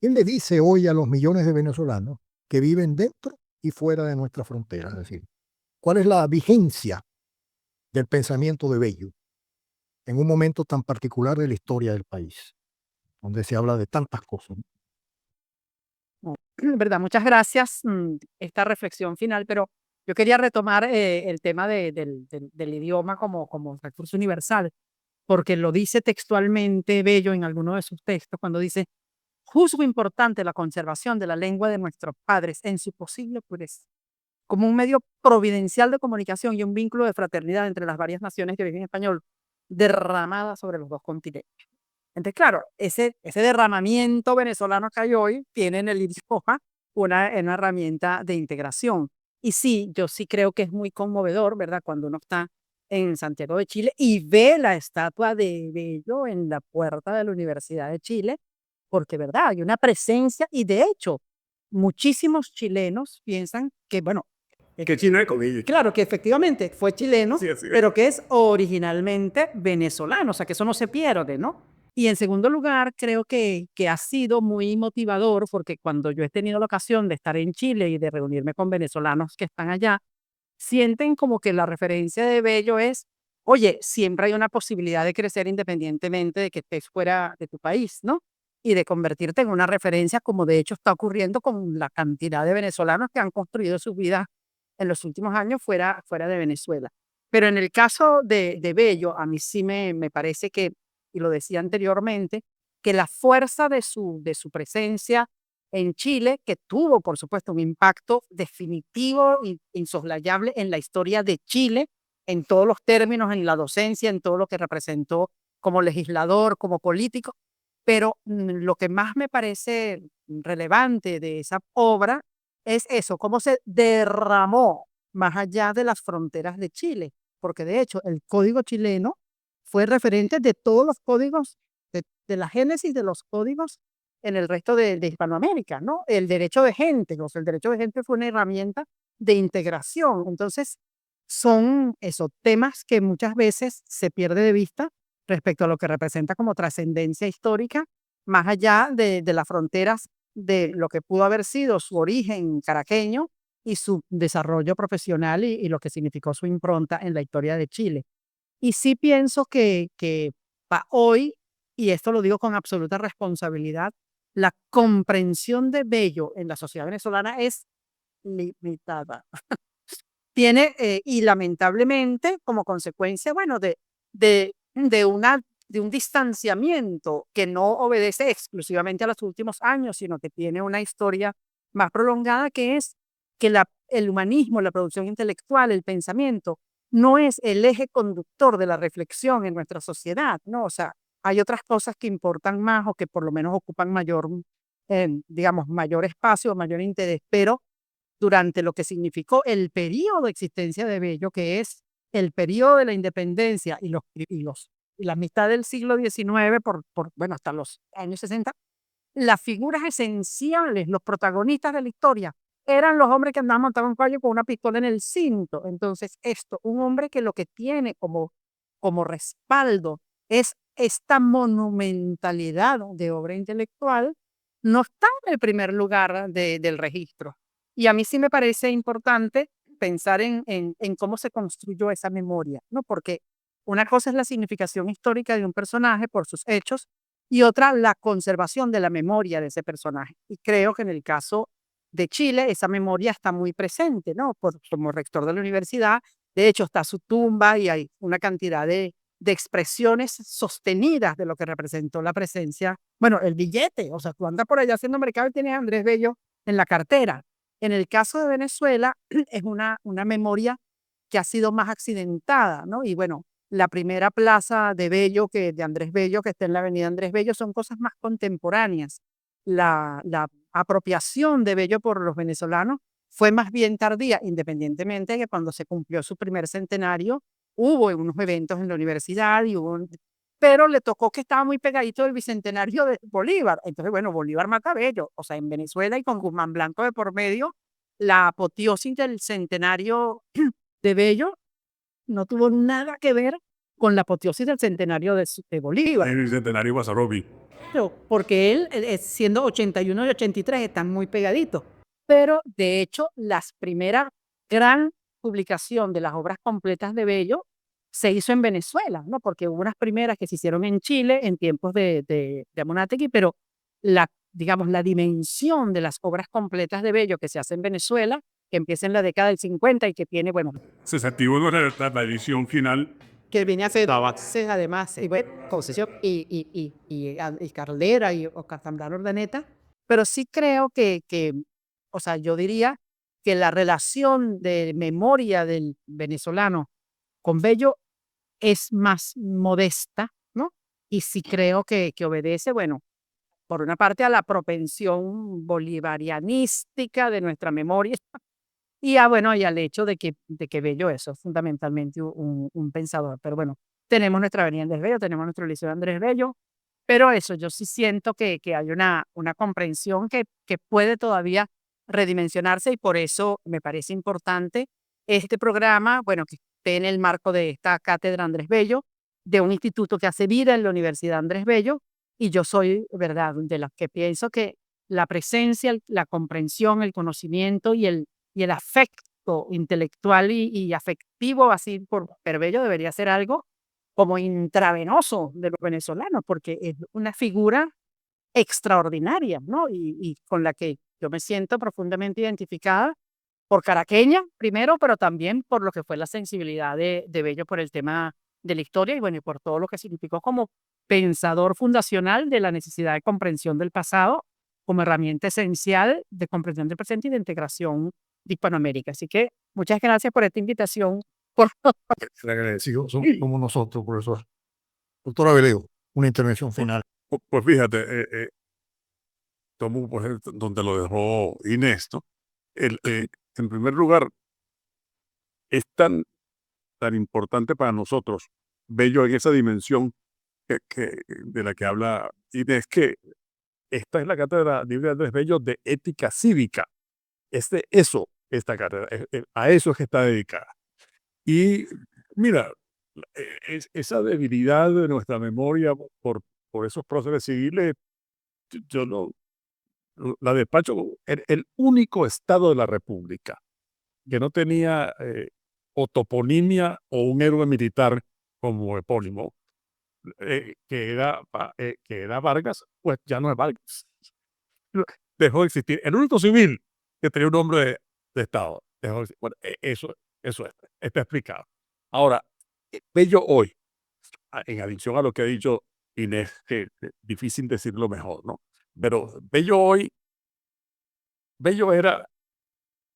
él le dice hoy a los millones de venezolanos que viven dentro y fuera de nuestra frontera, es decir, ¿cuál es la vigencia del pensamiento de Bello en un momento tan particular de la historia del país, donde se habla de tantas cosas, ¿no? ¿Verdad? Muchas gracias. Esta reflexión final, pero Yo quería retomar el tema del idioma como recurso universal, porque lo dice textualmente Bello en alguno de sus textos, cuando dice: juzgo importante la conservación de la lengua de nuestros padres en su posible pureza, como un medio providencial de comunicación y un vínculo de fraternidad entre las varias naciones de origen español, derramadas sobre los dos continentes. Entonces, claro, ese derramamiento venezolano que hay hoy tiene en el idioma una herramienta de integración. Y sí, yo sí creo que es muy conmovedor, ¿verdad? Cuando uno está en Santiago de Chile y ve la estatua de Bello en la puerta de la Universidad de Chile, porque, ¿verdad? Hay una presencia y de hecho, muchísimos chilenos piensan que, bueno, Que China es con ellos. claro que efectivamente fue chileno, Sí, así es. pero que es originalmente venezolano, o sea que eso no se pierde, ¿no? Y en segundo lugar, creo que ha sido muy motivador porque cuando yo he tenido la ocasión de estar en Chile y de reunirme con venezolanos que están allá, sienten como que la referencia de Bello es, oye, siempre hay una posibilidad de crecer independientemente de que estés fuera de tu país, ¿no? Y de convertirte en una referencia, como de hecho está ocurriendo con la cantidad de venezolanos que han construido sus vidas en los últimos años fuera de Venezuela. Pero en el caso de Bello, a mí sí me parece que, y lo decía anteriormente, que la fuerza de su presencia en Chile, que tuvo, por supuesto, un impacto definitivo e insoslayable en la historia de Chile, en todos los términos, en la docencia, en todo lo que representó como legislador, como político. Pero lo que más me parece relevante de esa obra es eso, cómo se derramó más allá de las fronteras de Chile, porque de hecho el código chileno fue referente de todos los códigos, de la génesis de los códigos en el resto de Hispanoamérica, ¿no? El derecho de gente, o sea, el derecho de gente fue una herramienta de integración. Entonces, son esos temas que muchas veces se pierde de vista respecto a lo que representa como trascendencia histórica, más allá de las fronteras de lo que pudo haber sido su origen caraqueño y su desarrollo profesional y lo que significó su impronta en la historia de Chile. Y sí pienso que hoy, y esto lo digo con absoluta responsabilidad, la comprensión de Bello en la sociedad venezolana es limitada. Tiene, y lamentablemente, como consecuencia, bueno, de un distanciamiento que no obedece exclusivamente a los últimos años, sino que tiene una historia más prolongada, que es que el humanismo, la producción intelectual, el pensamiento, no es el eje conductor de la reflexión en nuestra sociedad, ¿no? O sea, hay otras cosas que importan más o que por lo menos ocupan mayor, digamos, mayor espacio, mayor interés, pero durante lo que significó el periodo de existencia de Bello, que es el periodo de la independencia y la mitad del siglo XIX, bueno, hasta los años 60, las figuras esenciales, los protagonistas de la historia, eran los hombres que andaban montados en caballo con una pistola en el cinto. Entonces, un hombre que lo que tiene como respaldo es esta monumentalidad de obra intelectual, no está en el primer lugar del registro. Y a mí sí me parece importante pensar en cómo se construyó esa memoria, ¿no? Porque una cosa es la significación histórica de un personaje por sus hechos y otra la conservación de la memoria de ese personaje. Y creo que en el caso de Chile esa memoria está muy presente, ¿no? Como rector de la universidad, de hecho está su tumba y hay una cantidad de expresiones sostenidas de lo que representó la presencia, bueno, el billete, o sea, tú andas por allá haciendo mercado y tienes a Andrés Bello en la cartera. En el caso de Venezuela es una memoria que ha sido más accidentada, ¿no? Y bueno, la primera plaza de Bello, de Andrés Bello, que está en la avenida Andrés Bello, son cosas más contemporáneas. La apropiación de Bello por los venezolanos fue más bien tardía, independientemente de que cuando se cumplió su primer centenario, hubo unos eventos en la universidad, pero le tocó que estaba muy pegadito del bicentenario de Bolívar. Entonces, bueno, Bolívar mata a Bello. O sea, en Venezuela y con Guzmán Blanco de por medio, la apoteosis del centenario de Bello no tuvo nada que ver con la apoteosis del centenario de Bolívar. En el centenario Basarobi. Porque él, siendo 81 y 83, están muy pegaditos. Pero, de hecho, las primeras gran publicación de las obras completas de Bello se hizo en Venezuela, ¿no? Porque hubo unas primeras que se hicieron en Chile en tiempos de Amunátegui, pero digamos, la dimensión de las obras completas de Bello que se hace en Venezuela que empieza en la década del 50 y que tiene, bueno, 61 era la edición final. que viene a ser además, y bueno, Concesión y Caldera y Oscar Zambrano Urdaneta, pero sí creo que, o sea, yo diría que la relación de memoria del venezolano con Bello es más modesta, ¿no? Y sí creo que obedece, bueno, por una parte a la propensión bolivarianística de nuestra memoria y bueno, y al hecho de que Bello eso es fundamentalmente un pensador. Pero bueno, tenemos nuestra avenida Andrés Bello, tenemos nuestro liceo Andrés Bello, pero eso, yo sí siento que hay una comprensión que puede todavía redimensionarse y por eso me parece importante este programa, bueno, que esté en el marco de esta cátedra Andrés Bello, de un instituto que hace vida en la Universidad Andrés Bello, y yo soy, ¿verdad?, de las que pienso que la presencia, la comprensión, el conocimiento y el afecto intelectual y afectivo así por Bello debería ser algo como intravenoso de los venezolanos, porque es una figura extraordinaria, ¿no? Y con la que yo me siento profundamente identificada por caraqueña, primero, pero también por lo que fue la sensibilidad de Bello por el tema de la historia y bueno, y por todo lo que significó como pensador fundacional de la necesidad de comprensión del pasado como herramienta esencial de comprensión del presente y de integración de Hispanoamérica. Así que muchas gracias por esta invitación. Por Le agradecido somos nosotros, profesor. Doctora Veleo, una intervención final. Pues fíjate, tomo por ejemplo donde lo dejó Inés, ¿no? En primer lugar, es tan importante para nosotros, Bello en esa dimensión de la que habla Inés, que esta es la cátedra libre de Andrés Bello de ética cívica. Esta cátedra, a eso es que está dedicada. Y mira, esa debilidad de nuestra memoria por esos próceres civiles, yo no la despacho. El único estado de la República que no tenía o toponimia o un héroe militar como epónimo, que era Vargas, pues ya no es Vargas. Dejó de existir. El único civil que tenía un nombre de Estado dejó de existir. Bueno, eso está explicado. Ahora, Bello hoy, en adición a lo que ha dicho Inés, que difícil decirlo mejor, ¿no? Pero Bello era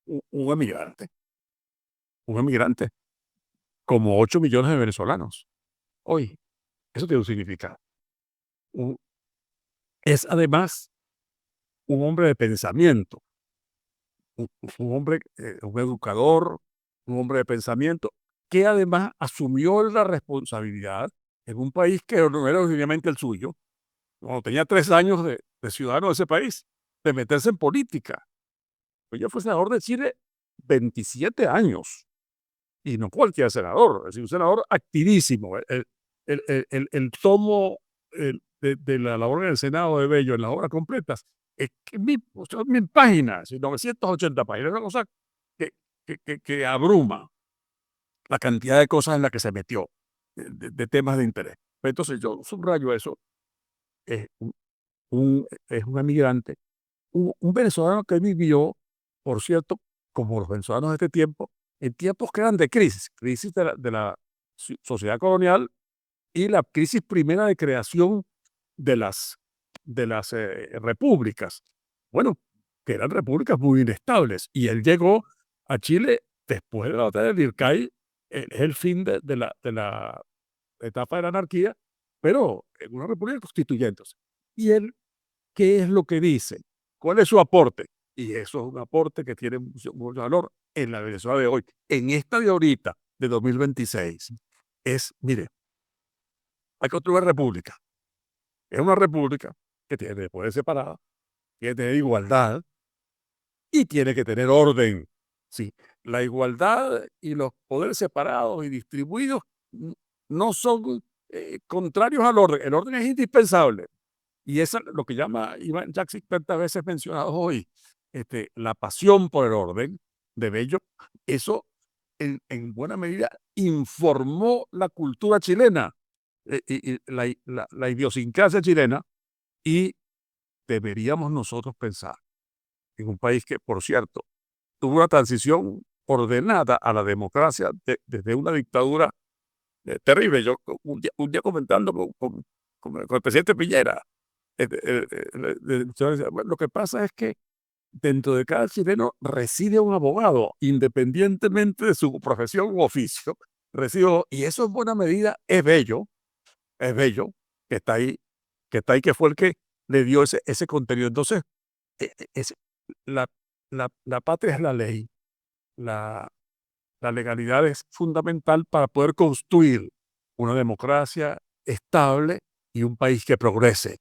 un emigrante, como 8 millones de venezolanos. Hoy, eso tiene un significado. Es además un hombre de pensamiento, un hombre, un educador, un hombre de pensamiento, que además asumió la responsabilidad en un país que no era originalmente el suyo, cuando tenía 3 años de ciudadano de ese país, de meterse en política. Yo fue senador de Chile 27 años, y no cualquier senador, es decir, un senador activísimo. El tomo de la labor en el Senado de Bello, en las obras completas, es que 1000 páginas, 980 páginas, es una cosa que abruma la cantidad de cosas en las que se metió, de temas de interés. Entonces yo subrayo eso, es es un emigrante, un venezolano que vivió, por cierto, como los venezolanos de este tiempo, en tiempos que eran de crisis de la sociedad colonial y la crisis primera de creación de las repúblicas. Bueno, que eran repúblicas muy inestables. Y él llegó a Chile después de la batalla del Ircay, es el fin de la etapa de la anarquía, pero en una república constituyente. Y él, ¿qué es lo que dice? ¿Cuál es su aporte? Y eso es un aporte que tiene mucho valor en la Venezuela de hoy. En esta de ahorita, de 2026, mire, hay que construir república. Es una república que tiene que poder separada, tiene que tener igualdad y tiene que tener orden. Sí, la igualdad y los poderes separados y distribuidos no son contrarios al orden. El orden es indispensable. Y eso es lo que llama Iván Jackson, tantas veces mencionado hoy, la pasión por el orden de Bello. Eso, en buena medida, informó la cultura chilena, y la idiosincrasia chilena, y deberíamos nosotros pensar en un país que, por cierto, tuvo una transición ordenada a la democracia desde una dictadura terrible. Yo un día comentando con el presidente Piñera, yo decía, bueno, lo que pasa es que dentro de cada chileno reside un abogado, independientemente de su profesión u oficio. Y eso en buena medida es bello, que está ahí, que fue el que le dio ese contenido. Entonces, la, la patria es la ley, la legalidad es fundamental para poder construir una democracia estable y un país que progrese.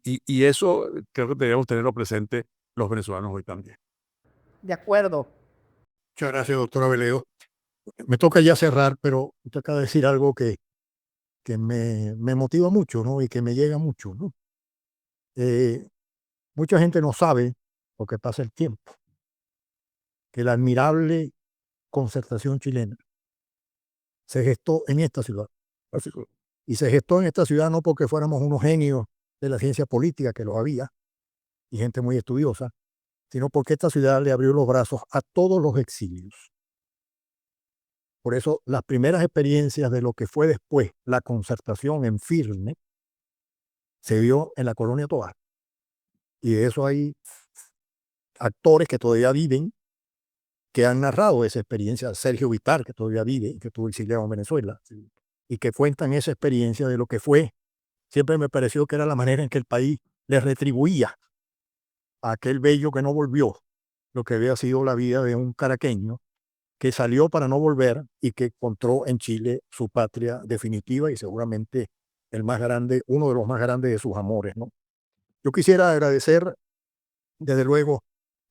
Y eso creo que debemos tenerlo presente los venezolanos hoy también. De acuerdo. Muchas gracias, doctora Veleo. Me toca ya cerrar, pero usted acaba de decir algo que me motiva mucho, ¿no? Y que me llega mucho, ¿no? Mucha gente no sabe, porque pasa el tiempo, que la admirable concertación chilena se gestó en esta ciudad. Y se gestó en esta ciudad no porque fuéramos unos genios de la ciencia política, que lo había, y gente muy estudiosa, sino porque esta ciudad le abrió los brazos a todos los exilios. Por eso las primeras experiencias de lo que fue después la concertación en firme se vio en la Colonia Tovar. Y de eso hay actores que todavía viven, que han narrado esa experiencia. Sergio Vitar, que todavía vive, que estuvo exiliado en Venezuela, y que cuentan esa experiencia de lo que fue. Siempre me pareció que era la manera en que el país le retribuía a aquel bello que no volvió, lo que había sido la vida de un caraqueño que salió para no volver y que encontró en Chile su patria definitiva y seguramente el más grande, uno de los más grandes de sus amores, ¿no? Yo quisiera agradecer, desde luego,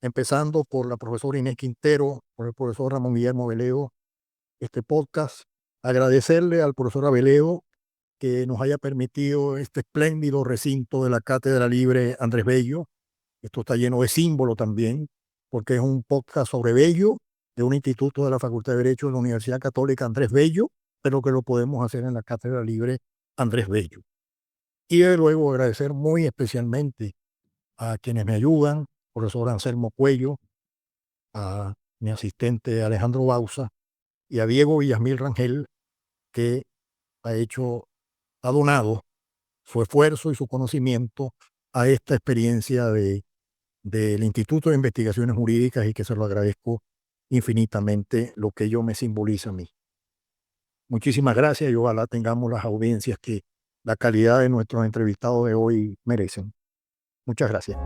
empezando por la profesora Inés Quintero, por el profesor Ramón Guillermo Veleo, este podcast, agradecerle al profesor Veleo que nos haya permitido este espléndido recinto de la Cátedra Libre Andrés Bello. Esto está lleno de símbolos también, porque es un podcast sobre Bello, de un instituto de la Facultad de Derecho de la Universidad Católica Andrés Bello, pero que lo podemos hacer en la Cátedra Libre Andrés Bello. Y de luego agradecer muy especialmente a quienes me ayudan, profesor Anselmo Cuello, a mi asistente Alejandro Bauza y a Diego Villasmil Rangel, que ha donado su esfuerzo y su conocimiento a esta experiencia del Instituto de Investigaciones Jurídicas y que se lo agradezco infinitamente lo que ello me simboliza a mí. Muchísimas gracias y ojalá tengamos las audiencias que la calidad de nuestros entrevistados de hoy merecen. Muchas gracias.